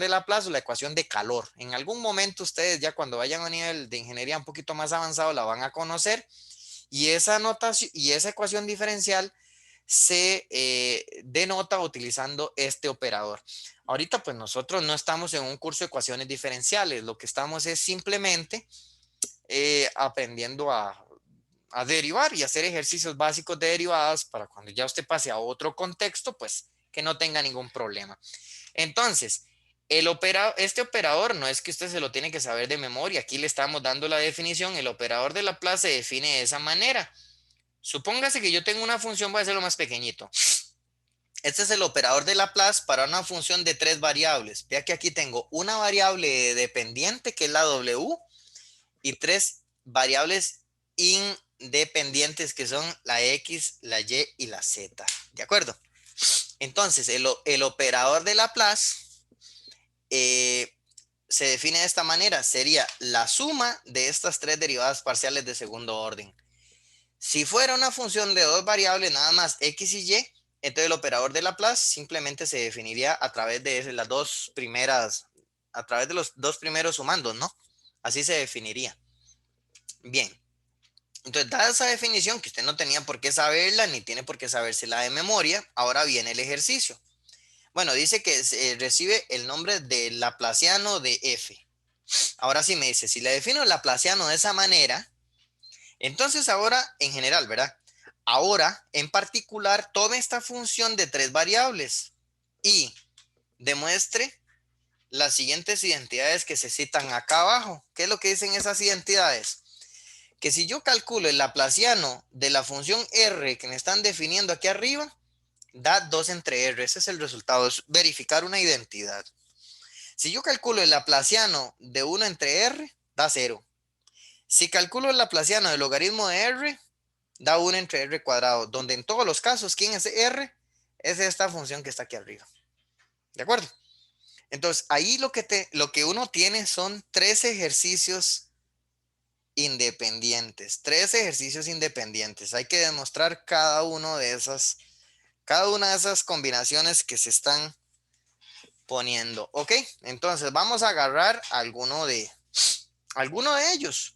Laplace o la ecuación de calor. En algún momento ustedes ya cuando vayan a un nivel de ingeniería un poquito más avanzado la van a conocer y esa notación y esa ecuación diferencial se denota utilizando este operador. Ahorita pues nosotros no estamos en un curso de ecuaciones diferenciales, lo que estamos es simplemente aprendiendo a derivar y hacer ejercicios básicos de derivadas para cuando ya usted pase a otro contexto, pues que no tenga ningún problema. Entonces, este operador no es que usted se lo tiene que saber de memoria, aquí le estamos dando la definición, el operador de Laplace se define de esa manera. Supóngase que yo tengo una función, voy a hacerlo más pequeñito. Este es el operador de Laplace para una función de 3 variables. Vea que aquí tengo una variable dependiente que es la W y 3 variables independientes que son la X, la Y y la Z. ¿De acuerdo? Entonces, el operador de Laplace se define de esta manera. Sería la suma de estas 3 derivadas parciales de segundo orden. Si fuera una función de 2 variables, nada más X y Y, entonces el operador de Laplace simplemente se definiría a través de las dos primeras, a través de los dos primeros sumandos, ¿no? Así se definiría. Bien. Entonces, dada esa definición, que usted no tenía por qué saberla, ni tiene por qué sabérsela de memoria, ahora viene el ejercicio. Bueno, dice que recibe el nombre de laplaciano de f. Ahora sí me dice, si le defino el laplaciano de esa manera, entonces ahora en general, ¿verdad? Ahora, en particular, tome esta función de tres variables y demuestre las siguientes identidades que se citan acá abajo. ¿Qué es lo que dicen esas identidades? Que si yo calculo el laplaciano de la función r que me están definiendo aquí arriba, da 2 entre r. Ese es el resultado, es verificar una identidad. Si yo calculo el laplaciano de 1 entre r, da 0. Si calculo el laplaciano del logaritmo de r, da 1 entre r cuadrado, donde en todos los casos, ¿quién es r? Es esta función que está aquí arriba. ¿De acuerdo? Entonces, ahí lo que uno tiene son tres ejercicios independientes. Tres ejercicios independientes. Hay que demostrar cada una de esas combinaciones que se están poniendo. ¿Ok? Entonces, vamos a agarrar alguno de ellos.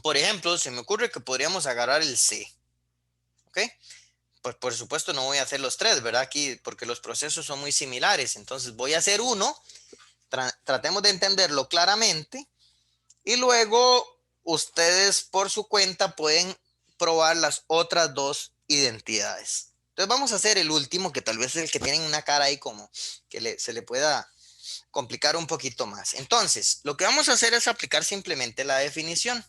Por ejemplo, se me ocurre que podríamos agarrar el C. ¿Ok? Pues por supuesto no voy a hacer los tres, ¿verdad? Aquí, porque los procesos son muy similares. Entonces voy a hacer uno, tratemos de entenderlo claramente y luego ustedes por su cuenta pueden probar las otras dos identidades. Entonces vamos a hacer el último, que tal vez es el que tienen una cara ahí como que se le pueda complicar un poquito más. Entonces, lo que vamos a hacer es aplicar simplemente la definición.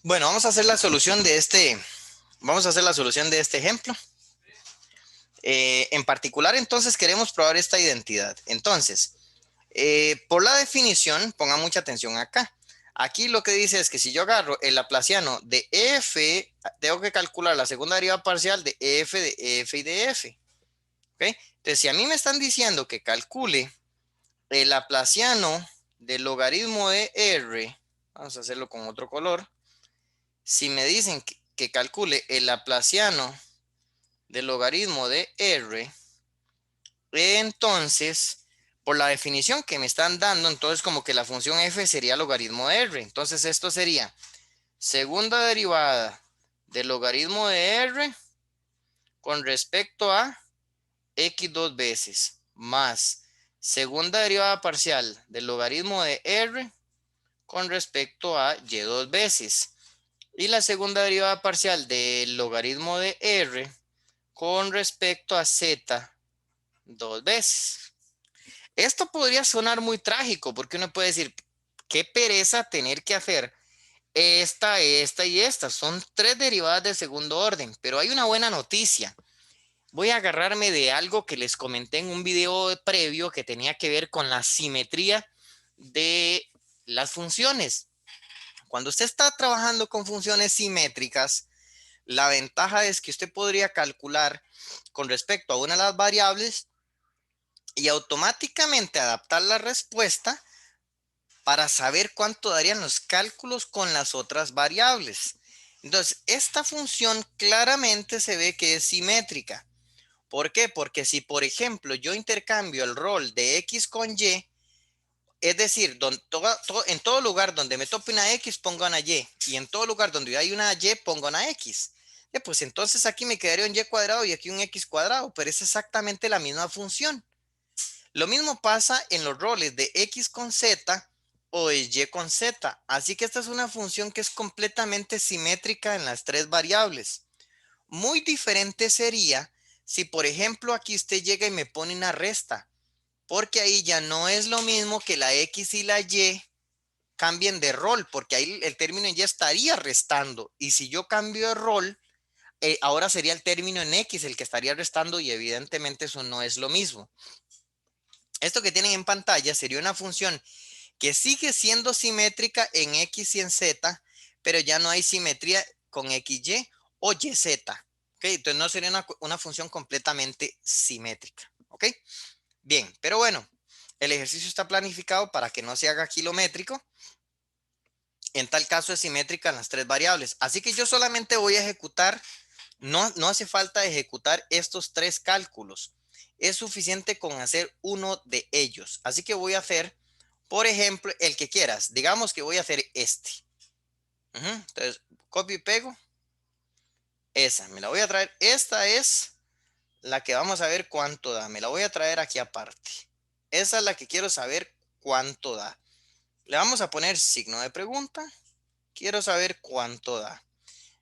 Bueno, vamos a hacer la solución de este ejemplo. En particular, entonces, queremos probar esta identidad. Entonces, por la definición, pongan mucha atención acá. Aquí lo que dice es que si yo agarro el laplaciano de f, tengo que calcular la segunda derivada parcial de f y de f. ¿Okay? Entonces, si a mí me están diciendo que calcule el laplaciano del logaritmo de r, vamos a hacerlo con otro color. Si me dicen que calcule el laplaciano del logaritmo de r, entonces, por la definición que me están dando, entonces como que la función f sería logaritmo de r. Entonces esto sería segunda derivada del logaritmo de r con respecto a x dos veces, más segunda derivada parcial del logaritmo de r con respecto a y dos veces. Y la segunda derivada parcial del logaritmo de r con respecto a z dos veces. Esto podría sonar muy trágico porque uno puede decir, qué pereza tener que hacer esta y esta. Son tres derivadas de segundo orden, pero hay una buena noticia. Voy a agarrarme de algo que les comenté en un video previo que tenía que ver con la simetría de las funciones. Cuando usted está trabajando con funciones simétricas, la ventaja es que usted podría calcular con respecto a una de las variables y automáticamente adaptar la respuesta para saber cuánto darían los cálculos con las otras variables. Entonces, esta función claramente se ve que es simétrica. ¿Por qué? Porque si, por ejemplo, yo intercambio el rol de X con Y, es decir, en todo lugar donde me tope una X, pongo una Y. Y en todo lugar donde hay una Y, pongo una X. Pues entonces aquí me quedaría un Y cuadrado y aquí un X cuadrado, pero es exactamente la misma función. Lo mismo pasa en los roles de X con Z o de Y con Z. Así que esta es una función que es completamente simétrica en las tres variables. Muy diferente sería si, por ejemplo, aquí usted llega y me pone una resta, porque ahí ya no es lo mismo que la X y la Y cambien de rol, porque ahí el término ya estaría restando. Y si yo cambio de rol, ahora sería el término en X el que estaría restando y evidentemente eso no es lo mismo. Esto que tienen en pantalla sería una función que sigue siendo simétrica en X y en Z, pero ya no hay simetría con XY o YZ. ¿Okay? Entonces no sería una función completamente simétrica. ¿Ok? Bien, pero bueno, el ejercicio está planificado para que no se haga kilométrico. En tal caso es simétrica en las tres variables. Así que yo solamente voy a ejecutar, no hace falta ejecutar estos tres cálculos. Es suficiente con hacer uno de ellos. Así que voy a hacer, por ejemplo, el que quieras. Digamos que voy a hacer este. Entonces, copio y pego. Esa, me la voy a traer. Esta es la que vamos a ver cuánto da. Me la voy a traer aquí aparte. Esa es la que quiero saber cuánto da. Le vamos a poner signo de pregunta. Quiero saber cuánto da.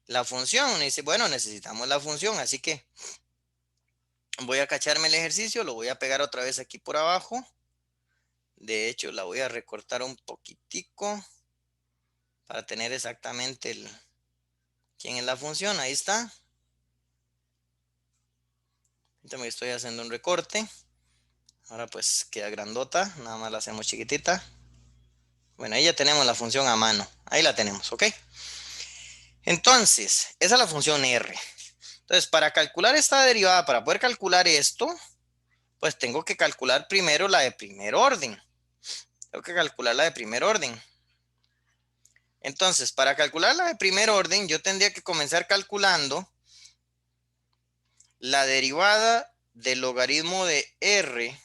La función, dice, bueno, necesitamos la función, así que voy a cacharme el ejercicio, lo voy a pegar otra vez aquí por abajo. De hecho, la voy a recortar un poquitico para tener exactamente quién es la función. Ahí está. Entonces estoy haciendo un recorte. Ahora pues queda grandota, nada más la hacemos chiquitita. Bueno, ahí ya tenemos la función a mano. Ahí la tenemos, ¿ok? Entonces, esa es la función R. Entonces, para calcular esta derivada, para poder calcular esto, pues tengo que calcular primero la de primer orden. Tengo que calcular la de primer orden. Entonces, para calcular la de primer orden, yo tendría que comenzar calculando la derivada del logaritmo de R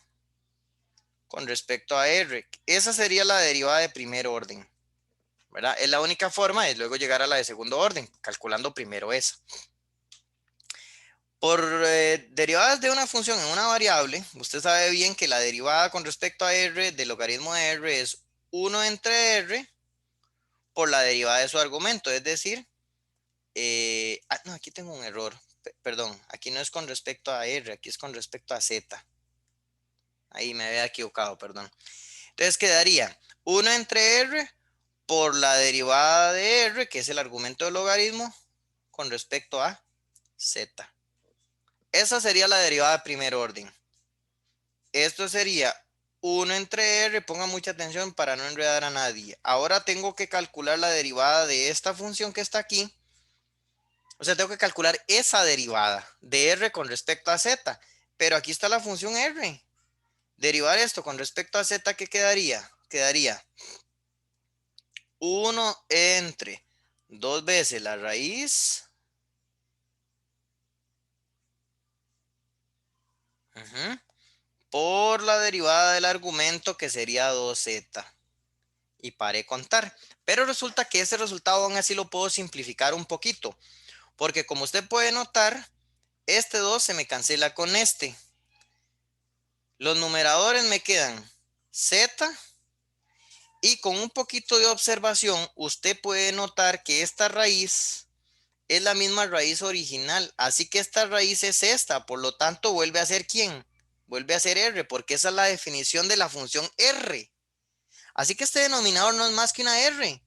con respecto a R. Esa sería la derivada de primer orden, ¿verdad? Es la única forma de luego llegar a la de segundo orden, calculando primero esa. Por derivadas de una función en una variable, usted sabe bien que la derivada con respecto a R del logaritmo de R es 1 entre R por la derivada de su argumento, es decir, no, aquí tengo un error, perdón, aquí no es con respecto a R, aquí es con respecto a Z. Ahí me había equivocado, perdón. Entonces quedaría 1 entre R por la derivada de R, que es el argumento del logaritmo, con respecto a Z. Esa sería la derivada de primer orden. Esto sería 1 entre R, ponga mucha atención para no enredar a nadie. Ahora tengo que calcular la derivada de esta función que está aquí. O sea, tengo que calcular esa derivada de R con respecto a Z. Pero aquí está la función R. Derivar esto con respecto a Z, ¿qué quedaría? Quedaría 1 entre 2 veces la raíz por la derivada del argumento, que sería 2Z. Y paré contar. Pero resulta que ese resultado aún así lo puedo simplificar un poquito. Porque como usted puede notar, este 2 se me cancela con este. Los numeradores me quedan Z. Y con un poquito de observación, usted puede notar que esta raíz es la misma raíz original. Así que esta raíz es esta. Por lo tanto, vuelve a ser ¿quién? Vuelve a ser R, porque esa es la definición de la función R. Así que este denominador no es más que una R.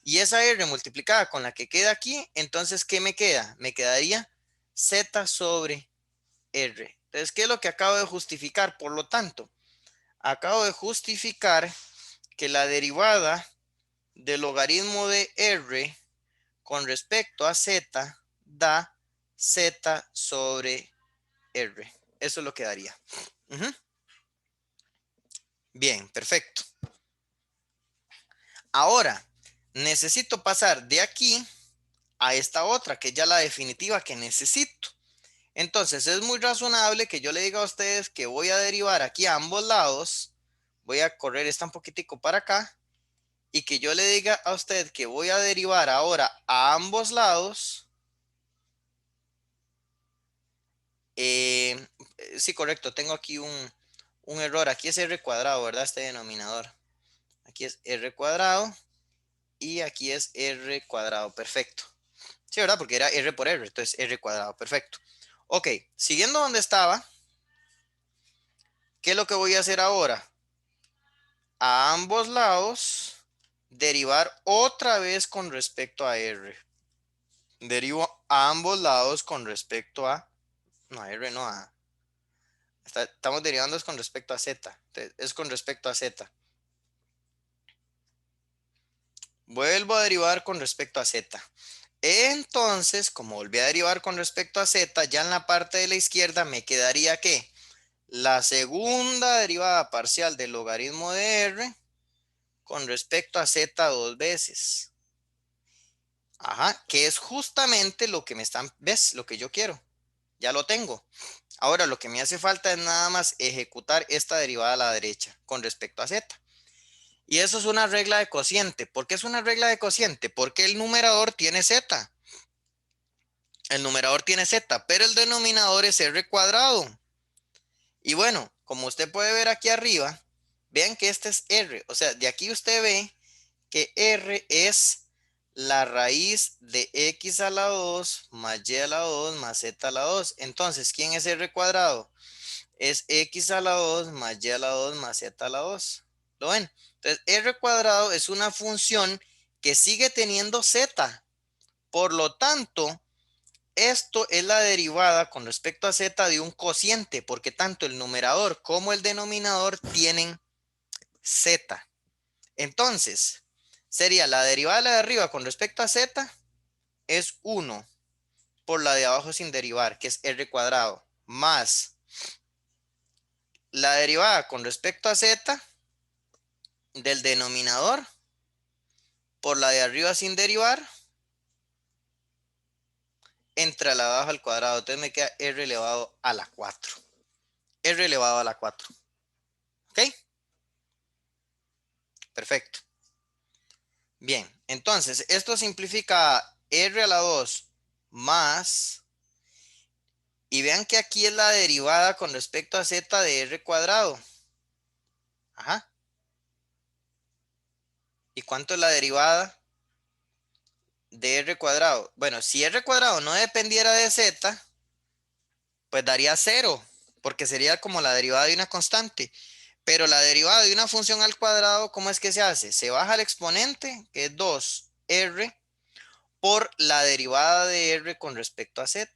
Y esa R multiplicada con la que queda aquí, entonces, ¿qué me queda? Me quedaría Z sobre R. Entonces, ¿qué es lo que acabo de justificar? Por lo tanto, acabo de justificar que la derivada del logaritmo de R con respecto a Z da Z sobre R. Eso es lo que daría. Bien, perfecto. Ahora, necesito pasar de aquí a esta otra, que es ya la definitiva que necesito. Entonces, es muy razonable que yo le diga a ustedes que voy a derivar aquí a ambos lados. Voy a correr esta un poquitico para acá. Y que yo le diga a usted que voy a derivar ahora a ambos lados. Sí, correcto. Tengo aquí un error. Aquí es R cuadrado, ¿verdad? Este denominador. Aquí es R cuadrado. Y aquí es R cuadrado. Perfecto. Sí, ¿verdad? Porque era R por R. Entonces R cuadrado. Perfecto. Ok. Siguiendo donde estaba. ¿Qué es lo que voy a hacer ahora? A ambos lados, derivar otra vez con respecto a R. Derivo a ambos lados con respecto a... No, a R no, a... Estamos derivando es con respecto a Z. Es con respecto a Z. Vuelvo a derivar con respecto a Z. Entonces, como volví a derivar con respecto a Z, ya en la parte de la izquierda me quedaría ¿qué? La segunda derivada parcial del logaritmo de R con respecto a Z dos veces. Ajá, que es justamente lo que me están, ¿ves? Lo que yo quiero. Ya lo tengo. Ahora lo que me hace falta es nada más ejecutar esta derivada a la derecha con respecto a Z. Y eso es una regla de cociente. ¿Por qué es una regla de cociente? Porque el numerador tiene Z. El numerador tiene z, pero el denominador es r cuadrado. Y bueno, como usted puede ver aquí arriba, vean que este es r. O sea, de aquí usted ve que r es la raíz de x a la 2 más y a la 2 más z a la 2. Entonces, ¿quién es r cuadrado? Es x a la 2 más y a la 2 más z a la 2. ¿Lo ven? Entonces, r cuadrado es una función que sigue teniendo z. Por lo tanto, esto es la derivada con respecto a z de un cociente, porque tanto el numerador como el denominador tienen z. Entonces, sería la derivada de la de arriba con respecto a z es 1 por la de abajo sin derivar, que es r cuadrado, más la derivada con respecto a z del denominador por la de arriba sin derivar entre la de abajo al cuadrado. Entonces me queda r elevado a la 4. R elevado a la 4. ¿Ok? Perfecto. Bien, entonces esto simplifica r a la 2 más, y vean que aquí es la derivada con respecto a z de r cuadrado. Ajá. ¿Y cuánto es la derivada de r cuadrado? Bueno, si r cuadrado no dependiera de z, pues daría 0, porque sería como la derivada de una constante. Pero la derivada de una función al cuadrado, ¿cómo es que se hace? Se baja el exponente, que es 2r, por la derivada de r con respecto a z.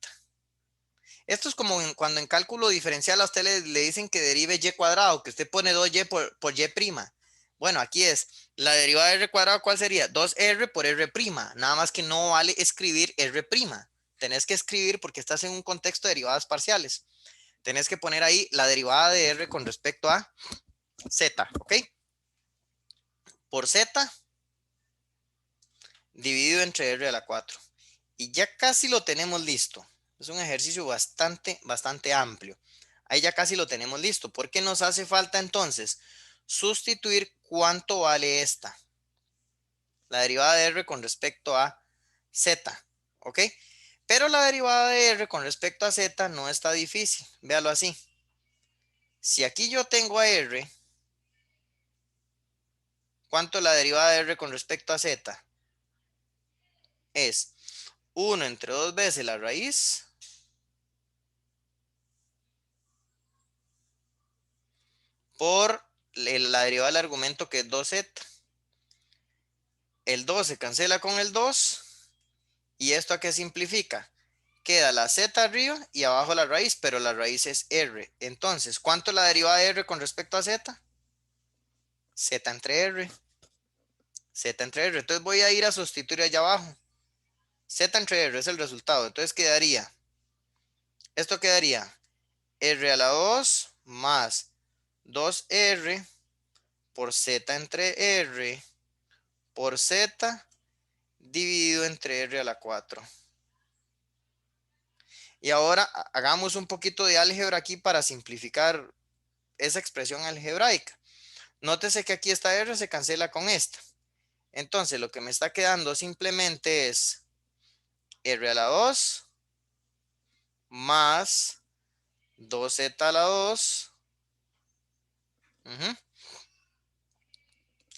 Esto es como cuando en cálculo diferencial a usted le dicen que derive y cuadrado, que usted pone 2y por y prima. Bueno, aquí es la derivada de r cuadrado, ¿cuál sería? 2r por r prima. Nada más que no vale escribir r prima. Tenés que escribir, porque estás en un contexto de derivadas parciales, tenés que poner ahí la derivada de r con respecto a z, ¿ok? Por z dividido entre r a la 4. Y ya casi lo tenemos listo. Es un ejercicio bastante amplio. Ahí ya casi lo tenemos listo. ¿Por qué nos hace falta entonces sustituir cuánto vale esta? La derivada de r con respecto a z, ¿ok? Pero la derivada de r con respecto a z no está difícil. Véalo así. Si aquí yo tengo a r, ¿cuánto es la derivada de r con respecto a z? Es 1 entre 2 veces la raíz por la derivada del argumento, que es 2z. El 2 se cancela con el 2. ¿Y esto a qué simplifica? Queda la z arriba y abajo la raíz, pero la raíz es r. Entonces, ¿cuánto es la derivada de r con respecto a z? Z entre r. Z entre r. Entonces voy a ir a sustituir allá abajo. Z entre r es el resultado. Entonces quedaría, esto quedaría r a la 2 más 2r por z entre r por z dividido entre r a la 4. Y ahora hagamos un poquito de álgebra aquí para simplificar esa expresión algebraica. Nótese que aquí esta r se cancela con esta. Entonces lo que me está quedando simplemente es r a la 2 más 2z a la 2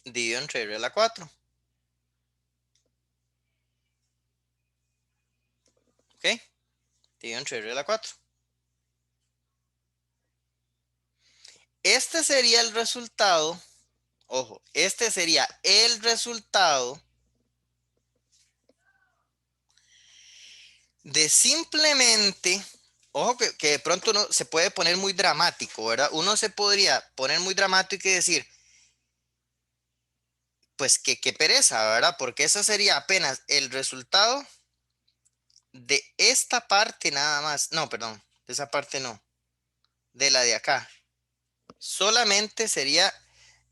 dividido entre r a la 4. ¿Ok? Dividido entre r a la 4. Este sería el resultado. Ojo, este sería el resultado de simplemente, ojo que de pronto uno se puede poner muy dramático, ¿verdad? Uno se podría poner muy dramático y decir, pues qué pereza, ¿verdad? Porque eso sería apenas el resultado de esta parte nada más. No, perdón, de esa parte no, de la de acá. Solamente sería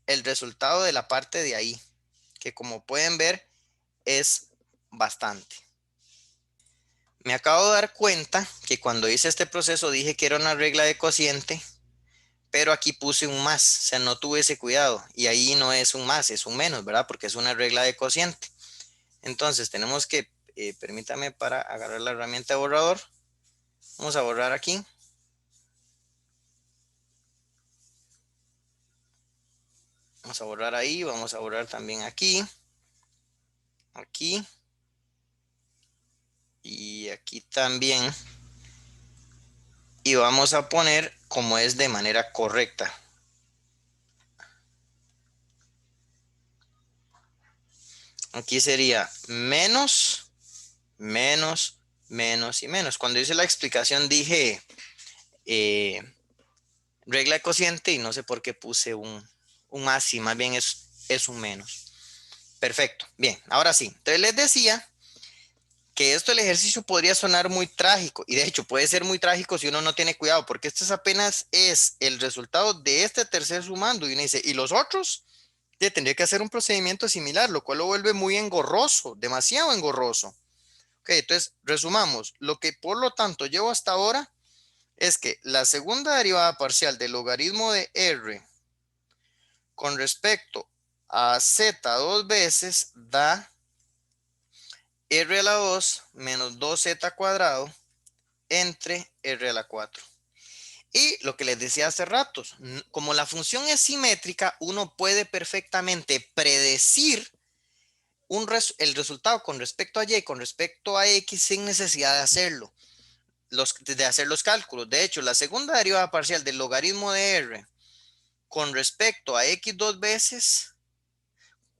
el resultado de la parte de ahí, que como pueden ver es bastante. Me acabo de dar cuenta que cuando hice este proceso dije que era una regla de cociente, pero aquí puse un más, o sea, no tuve ese cuidado. Y ahí no es un más, es un menos, ¿verdad? Porque es una regla de cociente. Entonces tenemos que permítame para agarrar la herramienta de borrador. Vamos a borrar aquí. Vamos a borrar ahí, vamos a borrar también aquí. Aquí. Y aquí también. Y vamos a poner como es de manera correcta. Aquí sería menos, menos, menos y menos. Cuando hice la explicación dije regla de cociente y no sé por qué puse un más y más bien es un menos. Perfecto. Bien, ahora sí. Entonces les decía que esto el ejercicio podría sonar muy trágico y de hecho puede ser muy trágico si uno no tiene cuidado porque esto es apenas es el resultado de este tercer sumando y uno dice, ¿y los otros? Tendría que hacer un procedimiento similar, lo cual lo vuelve muy engorroso, demasiado engorroso. Ok, entonces resumamos. Lo que por lo tanto llevo hasta ahora es que la segunda derivada parcial del logaritmo de r con respecto a z dos veces da r a la 2 menos 2z cuadrado entre r a la 4. Y lo que les decía hace ratos, como la función es simétrica, uno puede perfectamente predecir el resultado con respecto a y, con respecto a x, sin necesidad de hacerlo, de hacer los cálculos. De hecho, la segunda derivada parcial del logaritmo de r con respecto a x dos veces,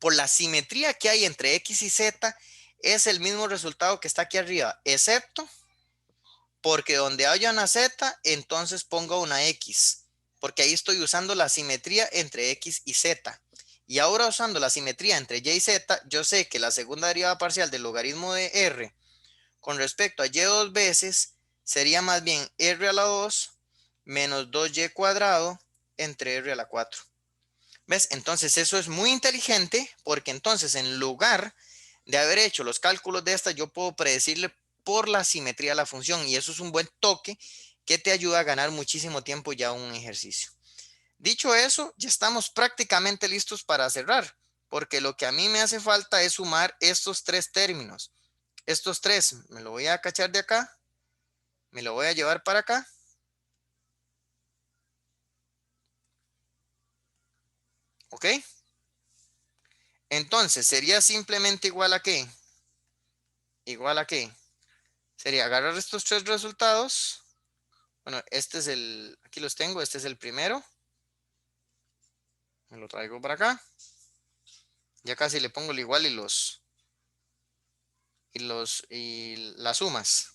por la simetría que hay entre x y z, es el mismo resultado que está aquí arriba, excepto porque donde haya una z, entonces pongo una x, porque ahí estoy usando la simetría entre x y z. Y ahora usando la simetría entre y z, yo sé que la segunda derivada parcial del logaritmo de r con respecto a y dos veces sería más bien r a la 2 menos 2y cuadrado entre r a la 4. ¿Ves? Entonces eso es muy inteligente porque entonces en lugar de haber hecho los cálculos de esta, yo puedo predecirle por la simetría de la función y eso es un buen toque que te ayuda a ganar muchísimo tiempo ya un ejercicio. Dicho eso, ya estamos prácticamente listos para cerrar, porque lo que a mí me hace falta es sumar estos tres términos. Estos tres, me lo voy a cachar de acá, me lo voy a llevar para acá. ¿Ok? Entonces, sería simplemente igual a qué? Igual a qué? Sería agarrar estos tres resultados. Bueno, este es aquí los tengo, este es el primero. Me lo traigo para acá. Ya casi le pongo el igual y las sumas.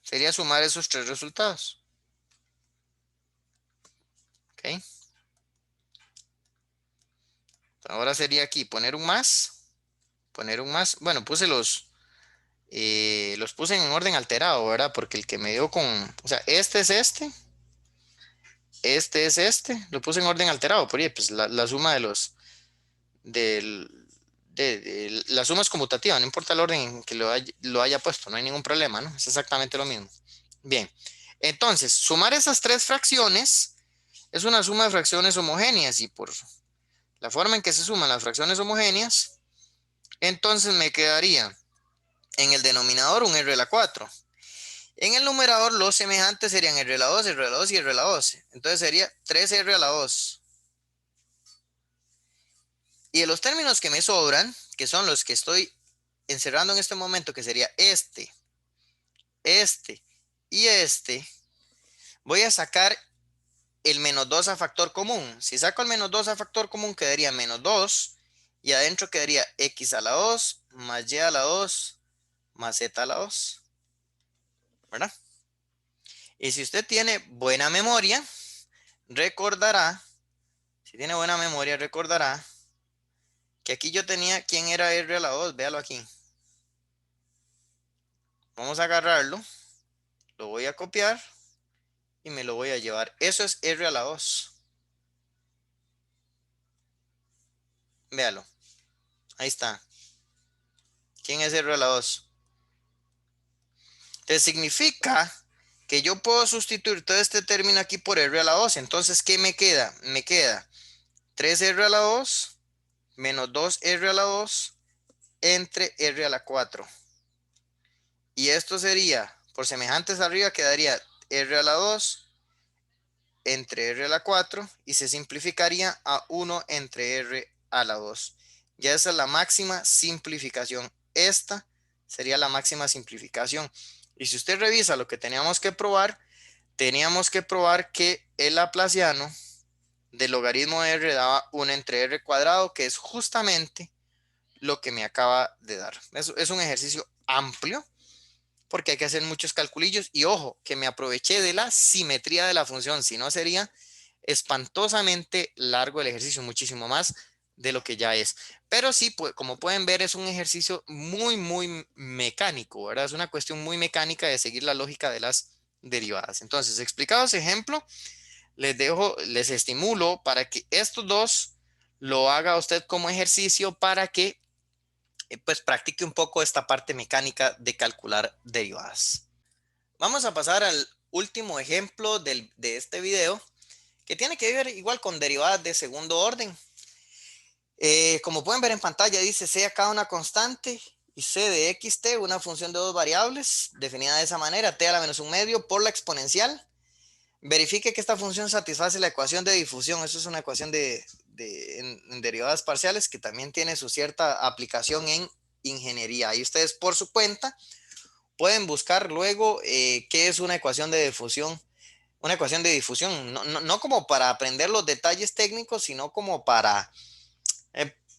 Sería sumar esos tres resultados. ¿Ok? Ahora sería aquí poner un más. Poner un más. Bueno, puse los puse en orden alterado, ¿verdad? Porque el que me dio con, o sea, este es este es este, lo puse en orden alterado, por ahí, pues la suma del, la suma es conmutativa, no importa el orden en que lo haya puesto, no hay ningún problema, ¿no? Es exactamente lo mismo. Bien, entonces, sumar esas tres fracciones es una suma de fracciones homogéneas y por la forma en que se suman las fracciones homogéneas, entonces me quedaría en el denominador un r a la 4. En el numerador los semejantes serían r a la 2, r a la 2 y r a la 2. Entonces sería 3r a la 2. Y de los términos que me sobran, que son los que estoy encerrando en este momento, que sería este y este, voy a sacar el menos 2 a factor común. Si saco el menos 2 a factor común, quedaría menos 2 y adentro quedaría x a la 2 más y a la 2 más z a la 2. ¿Verdad? Y si usted tiene buena memoria, recordará, que aquí yo tenía quién era r a la 2, véalo aquí. Vamos a agarrarlo, lo voy a copiar y me lo voy a llevar. Eso es r a la 2. Véalo, ahí está. ¿Quién es r a la 2? Entonces significa que yo puedo sustituir todo este término aquí por r a la 2. Entonces, ¿qué me queda? Me queda 3r a la 2 menos 2r a la 2 entre R a la 4. Y esto sería, por semejantes arriba, quedaría R a la 2 entre R a la 4 y se simplificaría a 1 entre R a la 2. Ya esa es la máxima simplificación. Esta sería la máxima simplificación. Y si usted revisa lo que teníamos que probar que el laplaciano del logaritmo de R daba 1 entre R cuadrado, que es justamente lo que me acaba de dar. Es un ejercicio amplio porque hay que hacer muchos calculillos y ojo, que me aproveché de la simetría de la función, si no sería espantosamente largo el ejercicio, muchísimo más de lo que ya es. Pero sí, pues, como pueden ver, es un ejercicio muy mecánico, ¿verdad? Es una cuestión muy mecánica de seguir la lógica de las derivadas. Entonces, explicado ese ejemplo, les estimulo para que estos dos lo haga usted como ejercicio para que pues practique un poco esta parte mecánica de calcular derivadas. Vamos a pasar al último ejemplo de este video, que tiene que ver igual con derivadas de segundo orden. Como pueden ver en pantalla, dice C acá una constante y C de xt, una función de dos variables, definida de esa manera, t a la menos un medio por la exponencial. Verifique que esta función satisface la ecuación de difusión. Eso es una ecuación en derivadas parciales que también tiene su cierta aplicación en ingeniería. Y ustedes por su cuenta pueden buscar luego qué es una ecuación de difusión. Una ecuación de difusión, no como para aprender los detalles técnicos, sino como para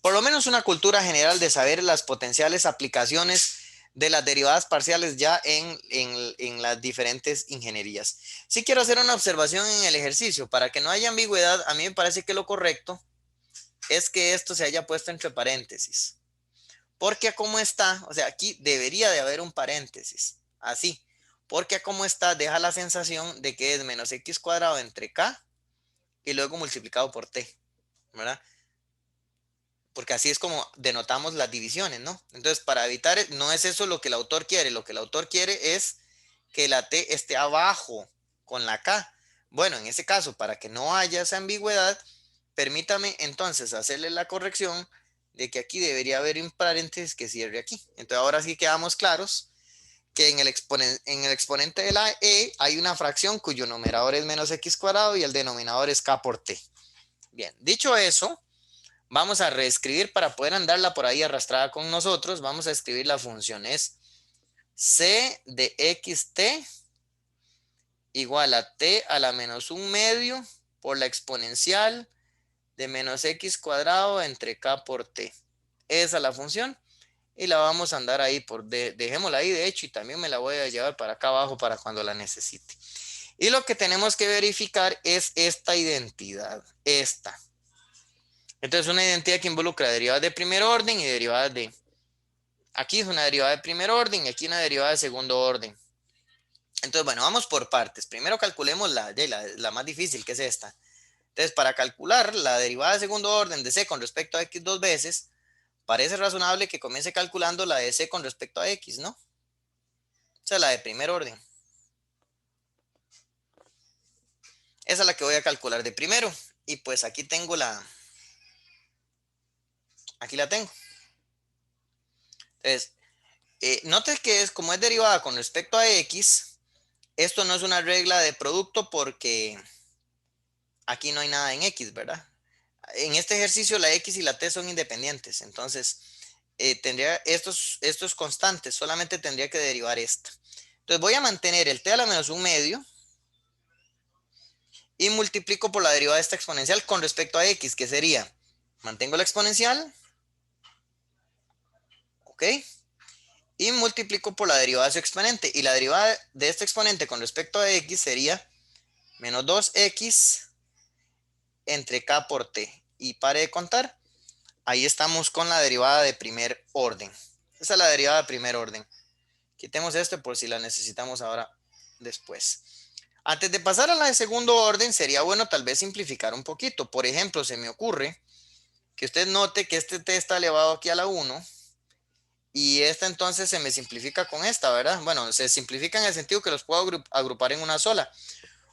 por lo menos una cultura general de saber las potenciales aplicaciones de las derivadas parciales ya en las diferentes ingenierías. Sí quiero hacer una observación en el ejercicio. Para que no haya ambigüedad, a mí me parece que lo correcto es que esto se haya puesto entre paréntesis. Porque a cómo está, o sea, aquí debería de haber un paréntesis, así. Porque a cómo está deja la sensación de que es menos x cuadrado entre k y luego multiplicado por t, ¿verdad? Porque así es como denotamos las divisiones, ¿no? Entonces, para evitar, no es eso lo que el autor quiere. Lo que el autor quiere es que la t esté abajo con la k. Bueno, en ese caso, para que no haya esa ambigüedad, permítame entonces hacerle la corrección de que aquí debería haber un paréntesis que cierre aquí. Entonces, ahora sí quedamos claros que en el exponente de la e hay una fracción cuyo numerador es menos x cuadrado y el denominador es k por t. Bien, dicho eso, vamos a reescribir para poder andarla por ahí arrastrada con nosotros. Vamos a escribir la función. Es c de xt igual a t a la menos un medio por la exponencial de menos x cuadrado entre k por t. Esa es la función y la vamos a andar ahí dejémosla ahí de hecho y también me la voy a llevar para acá abajo para cuando la necesite. Y lo que tenemos que verificar es esta identidad, esta. Entonces una identidad que involucra derivadas de primer orden y derivadas de... Aquí es una derivada de primer orden y aquí una derivada de segundo orden. Entonces, bueno, vamos por partes. Primero calculemos la más difícil, que es esta. Entonces, para calcular la derivada de segundo orden de c con respecto a x dos veces, parece razonable que comience calculando la de c con respecto a x, ¿no? O sea, la de primer orden. Esa es la que voy a calcular de primero. Y pues aquí tengo aquí la tengo. Entonces, note que como es derivada con respecto a x, esto no es una regla de producto porque aquí no hay nada en x, ¿verdad? En este ejercicio la x y la t son independientes, entonces tendría estos constantes, solamente tendría que derivar esta. Entonces voy a mantener el t a la menos un medio y multiplico por la derivada de esta exponencial con respecto a x, que sería, mantengo la exponencial, ¿ok? Y multiplico por la derivada de su exponente, y la derivada de este exponente con respecto a x sería menos 2x entre k por t. Y pare de contar, ahí estamos con la derivada de primer orden. Esa es la derivada de primer orden. Quitemos esto por si la necesitamos ahora después. Antes de pasar a la de segundo orden, sería bueno tal vez simplificar un poquito. Por ejemplo, se me ocurre que usted note que este t está elevado aquí a la 1 y esta entonces se me simplifica con esta, ¿verdad? Bueno, se simplifica en el sentido que los puedo agrupar en una sola.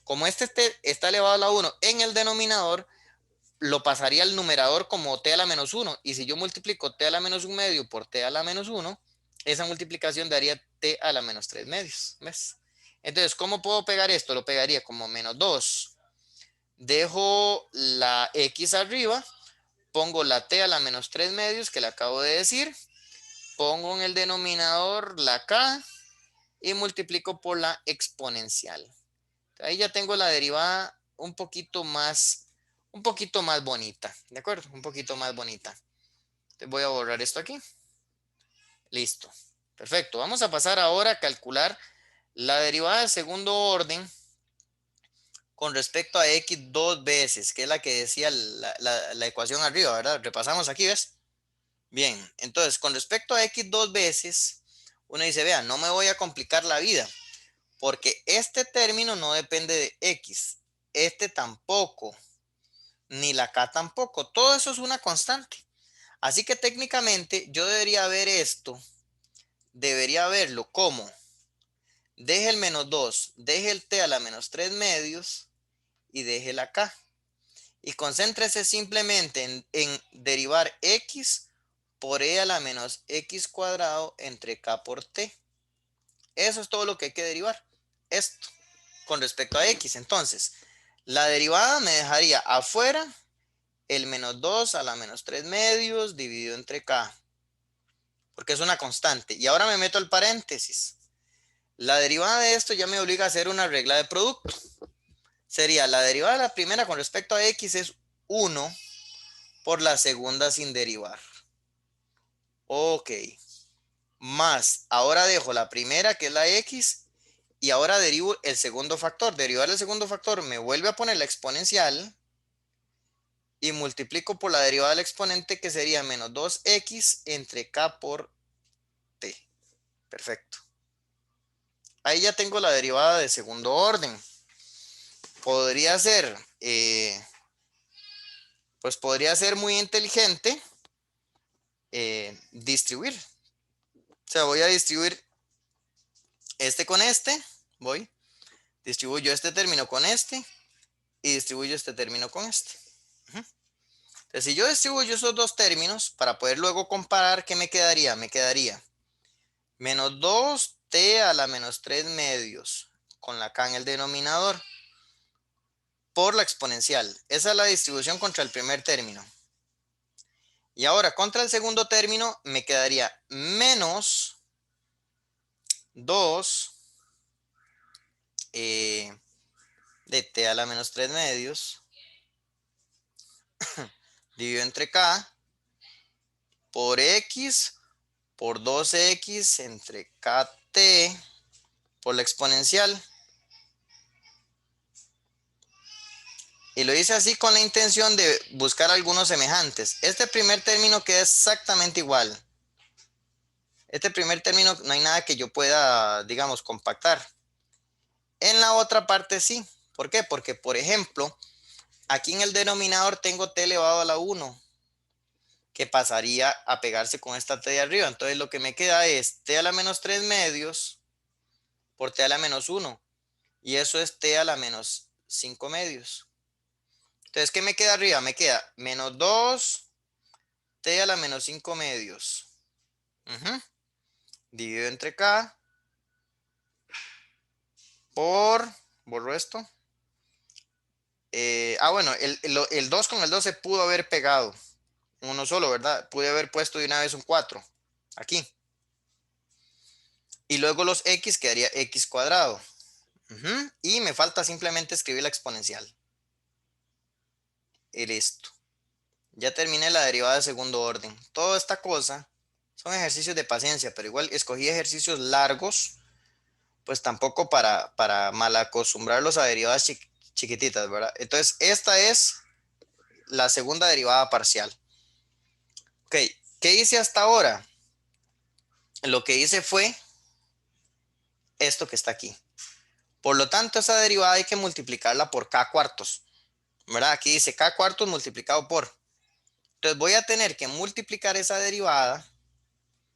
Como este t está elevado a la 1 en el denominador, lo pasaría al numerador como t a la menos 1. Y si yo multiplico t a la menos 1 medio por t a la menos 1, esa multiplicación daría t a la menos 3 medios. ¿Ves? Entonces, ¿cómo puedo pegar esto? Lo pegaría como menos 2. Dejo la x arriba, pongo la t a la menos 3 medios que le acabo de decir, pongo en el denominador la k y multiplico por la exponencial. Ahí ya tengo la derivada un poquito más bonita, ¿de acuerdo? Un poquito más bonita. Entonces voy a borrar esto aquí. Listo. Perfecto. Vamos a pasar ahora a calcular la derivada de segundo orden con respecto a x dos veces, que es la que decía la ecuación arriba, ¿verdad? Repasamos aquí, ¿ves? Bien, entonces con respecto a x dos veces, uno dice, vea, no me voy a complicar la vida, porque este término no depende de x, este tampoco, ni la k tampoco, todo eso es una constante. Así que técnicamente yo debería verlo como, deje el menos 2, deje el t a la menos 3 medios y deje la k. Y concéntrese simplemente en derivar x por e a la menos x cuadrado entre k por t. Eso es todo lo que hay que derivar. Esto con respecto a x. Entonces, la derivada me dejaría afuera el menos 2 a la menos 3 medios dividido entre k. Porque es una constante. Y ahora me meto el paréntesis. La derivada de esto ya me obliga a hacer una regla de producto. Sería la derivada de la primera con respecto a x es 1 por la segunda sin derivar. Ok. Más, ahora dejo la primera que es la x y ahora derivo el segundo factor. Derivar el segundo factor me vuelve a poner la exponencial y multiplico por la derivada del exponente que sería menos 2x entre k por t. Perfecto. Ahí ya tengo la derivada de segundo orden. Podría ser, pues podría ser muy inteligente distribuir. O sea, voy a distribuir este con este, distribuyo este término con este y distribuyo este término con este. Entonces, si yo distribuyo esos dos términos para poder luego comparar, ¿qué me quedaría? Me quedaría menos 2t a la menos 3 medios con la k en el denominador por la exponencial. Esa es la distribución contra el primer término. Y ahora contra el segundo término me quedaría menos 2 de t a la menos 3 medios dividido entre k por x por 2x entre kt por la exponencial. Y lo hice así con la intención de buscar algunos semejantes. Este primer término queda exactamente igual. Este primer término no hay nada que yo pueda, digamos, compactar. En la otra parte sí. ¿Por qué? Porque, por ejemplo, aquí en el denominador tengo t elevado a la 1, que pasaría a pegarse con esta t de arriba. Entonces lo que me queda es t a la menos 3 medios por t a la menos 1. Y eso es t a la menos 5 medios. Entonces, ¿qué me queda arriba? Me queda menos 2 t a la menos 5 medios. Dividido entre k borro esto. Bueno, el 2 con el 2 se pudo haber pegado. Uno solo, ¿verdad? Pude haber puesto de una vez un 4. Aquí. Y luego los x quedaría x cuadrado. Y me falta simplemente escribir la exponencial. Y listo. Ya terminé la derivada de segundo orden. Toda esta cosa son ejercicios de paciencia, pero igual escogí ejercicios largos, pues tampoco para malacostumbrarlos a derivadas chiquititas, ¿verdad? Entonces, esta es la segunda derivada parcial. Ok, ¿qué hice hasta ahora? Lo que hice fue esto que está aquí. Por lo tanto, esa derivada hay que multiplicarla por k cuartos, ¿verdad? Aquí dice k cuartos multiplicado por. Entonces voy a tener que multiplicar esa derivada.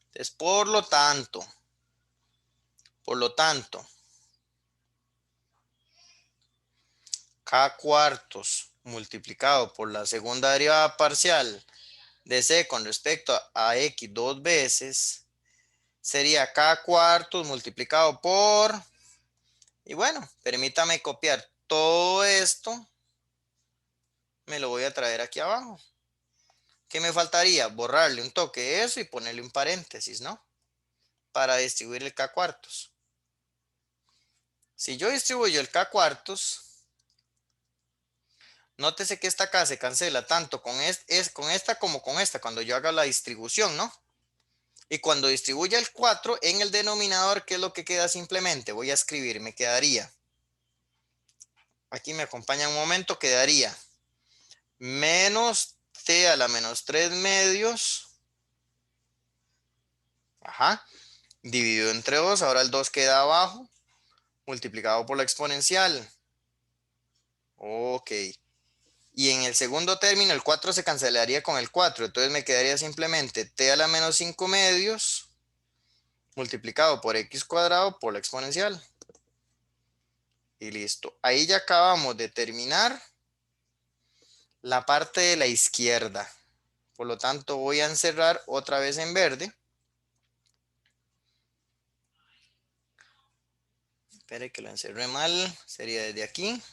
Entonces, por lo tanto, k cuartos multiplicado por la segunda derivada parcial de c con respecto a x dos veces sería k cuartos multiplicado por... Y bueno, permítame copiar todo esto. Me lo voy a traer aquí abajo. ¿Qué me faltaría? Borrarle un toque de eso y ponerle un paréntesis, ¿no? Para distribuir el k cuartos. Si yo distribuyo el k cuartos, nótese que esta k se cancela tanto con esta como con esta cuando yo haga la distribución, ¿no? Y cuando distribuya el 4 en el denominador, ¿qué es lo que queda simplemente? Voy a escribir, me quedaría. Aquí me acompaña un momento, quedaría menos t a la menos 3 medios. Ajá. Dividido entre 2, ahora el 2 queda abajo, multiplicado por la exponencial. Ok. Y en el segundo término, el 4 se cancelaría con el 4. Entonces me quedaría simplemente t a la menos 5 medios multiplicado por x cuadrado por la exponencial. Y listo. Ahí ya acabamos de terminar la parte de la izquierda. Por lo tanto, voy a encerrar otra vez en verde. Espere que lo encerré mal. Sería desde aquí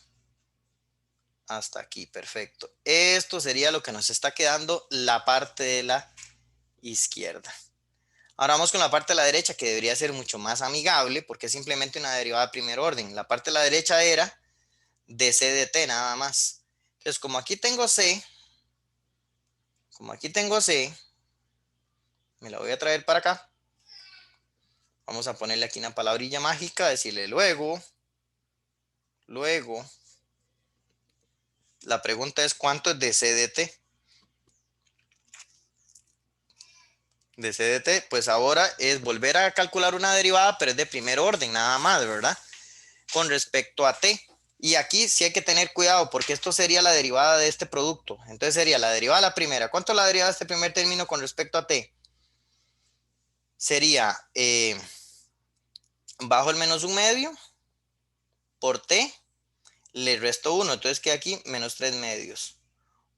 hasta aquí. Perfecto. Esto sería lo que nos está quedando la parte de la izquierda. Ahora vamos con la parte de la derecha, que debería ser mucho más amigable porque es simplemente una derivada de primer orden. La parte de la derecha era de c de t nada más. Entonces, como aquí tengo c, me la voy a traer para acá. Vamos a ponerle aquí una palabrilla mágica, decirle luego. La pregunta es ¿cuánto es de c de t? De c de t, pues ahora es volver a calcular una derivada, pero es de primer orden, nada más, ¿verdad? Con respecto a t. Y aquí sí hay que tener cuidado porque esto sería la derivada de este producto. Entonces sería la derivada de la primera. ¿Cuánto es la derivada de este primer término con respecto a t? Sería bajo el menos un medio por t, le resto 1. Entonces queda aquí menos 3 medios.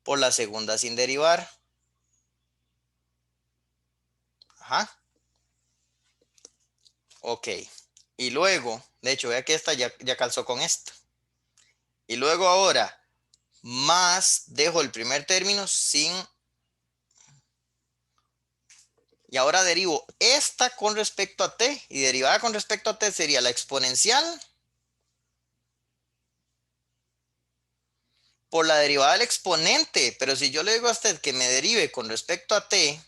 Por la segunda sin derivar. Ajá. Ok. Y luego, de hecho, vea que esta ya calzó con esta. Y luego ahora, más dejo el primer término sin... Y ahora derivo esta con respecto a t. Y derivada con respecto a t sería la exponencial por la derivada del exponente. Pero si yo le digo a usted que me derive con respecto a t,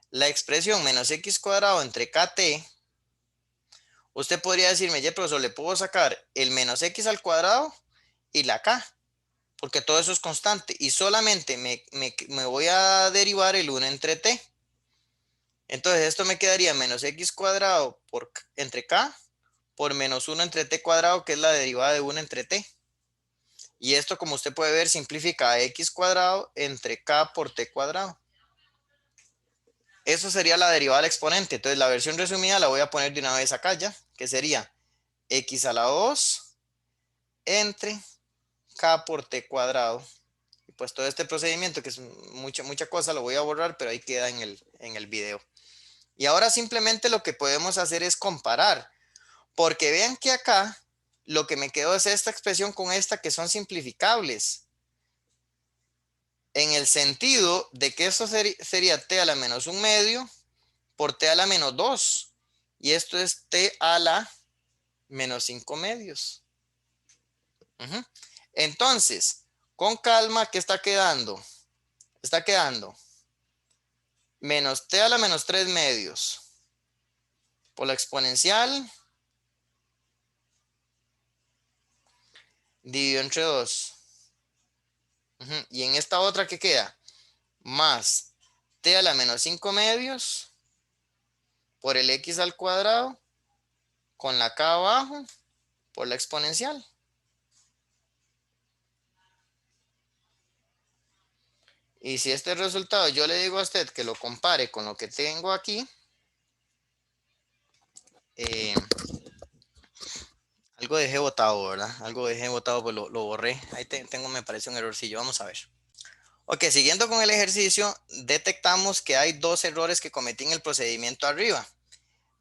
la expresión menos x cuadrado entre kt, usted podría decirme, ya profesor, le puedo sacar el menos x al cuadrado y la k, porque todo eso es constante. Y solamente me voy a derivar el 1 entre t. Entonces esto me quedaría menos x cuadrado entre k por menos 1 entre t cuadrado, que es la derivada de 1 entre t. Y esto, como usted puede ver, simplifica a x cuadrado entre k por t cuadrado. Eso sería la derivada del exponente. Entonces la versión resumida la voy a poner de una vez acá ya, que sería x a la 2 entre k por t cuadrado. Y pues todo este procedimiento, que es mucha cosa, lo voy a borrar, pero ahí queda en el video. Y ahora simplemente lo que podemos hacer es comparar. Porque vean que acá lo que me quedó es esta expresión con esta, que son simplificables. En el sentido de que esto sería t a la menos un medio por t a la menos 2. Y esto es t a la menos 5 medios. Entonces, con calma, ¿qué está quedando? Está quedando menos t a la menos 3 medios por la exponencial dividido entre 2. Y en esta otra, ¿qué queda? Más t a la menos 5 medios por el x al cuadrado con la k abajo por la exponencial. Y si este resultado yo le digo a usted que lo compare con lo que tengo aquí, Algo dejé botado, ¿verdad? Algo dejé botado, pues lo borré. Ahí tengo, me parece un errorcillo. Vamos a ver. Ok, siguiendo con el ejercicio, detectamos que hay dos errores que cometí en el procedimiento arriba.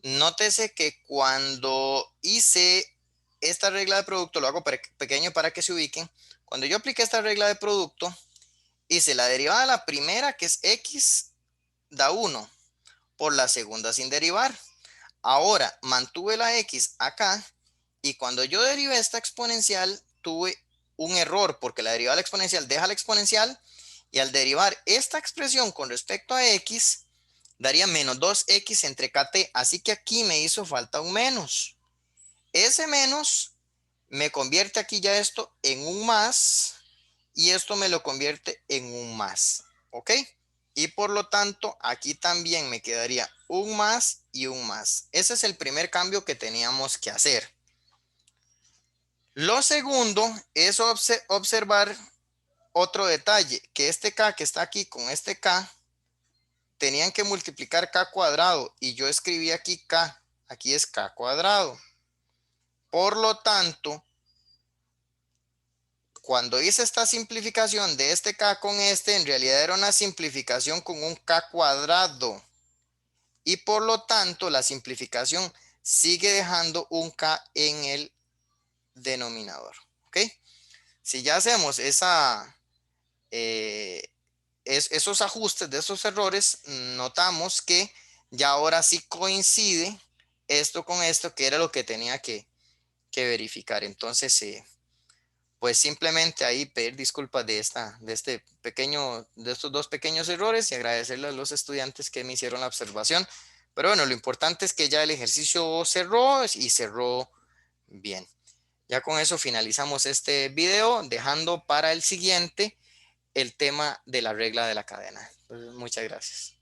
Nótese que cuando hice esta regla de producto, lo hago pequeño para que se ubiquen. Cuando yo apliqué esta regla de producto, hice la derivada de la primera, que es x, da 1, por la segunda sin derivar. Ahora mantuve la x acá y cuando yo derivé esta exponencial tuve un error porque la derivada de la exponencial deja la exponencial y al derivar esta expresión con respecto a x daría menos 2x entre kt, así que aquí me hizo falta un menos. Ese menos me convierte aquí ya esto en un más y esto me lo convierte en un más, ¿ok? Y por lo tanto, aquí también me quedaría un más y un más. Ese es el primer cambio que teníamos que hacer. Lo segundo es observar otro detalle, que este k que está aquí con este k, tenían que multiplicar k cuadrado y yo escribí aquí k, aquí es k cuadrado. Por lo tanto, cuando hice esta simplificación de este k con este, en realidad era una simplificación con un k cuadrado. Y por lo tanto, la simplificación sigue dejando un k en el denominador. ¿Ok? Si ya hacemos eh, esos ajustes de esos errores, notamos que ya ahora sí coincide esto con esto, que era lo que tenía que verificar. Entonces, pues simplemente ahí pedir disculpas de estos dos pequeños errores y agradecerle a los estudiantes que me hicieron la observación. Pero bueno, lo importante es que ya el ejercicio cerró y cerró bien. Ya con eso finalizamos este video, dejando para el siguiente el tema de la regla de la cadena. Pues muchas gracias.